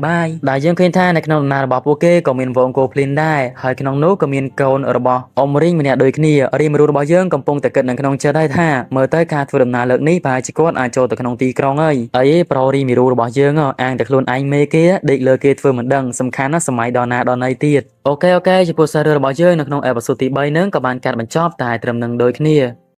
ได้ยังเคยท่าในขนมนาระบอบปูเกก็มีวงโกพลินได้หายขนมนู้ก็มีโกนระบอบอมริงมันเนี่ยโดยขี้ริมิรู้ระบอบยังกำปงแต่เกิดในขนมจะได้ท่าเมื่อเตยการฝึกดำนาเลิกนี้ไปจิโกนอาโจแต่ขนมตีกรองไอ้โปรริมิรู้ระบอบยังอ่างแต่คลุนไอเมเกะเด็กเลิกเกตฝึกเหมือนดังสำคัญนะสมัยดอนนาดอนไอตีดโอเคจะพูดสรุประบอบยังในขนมแอบสุติใบนึงกับบานการบรรจบตายเติมหนึ่งโดยขี้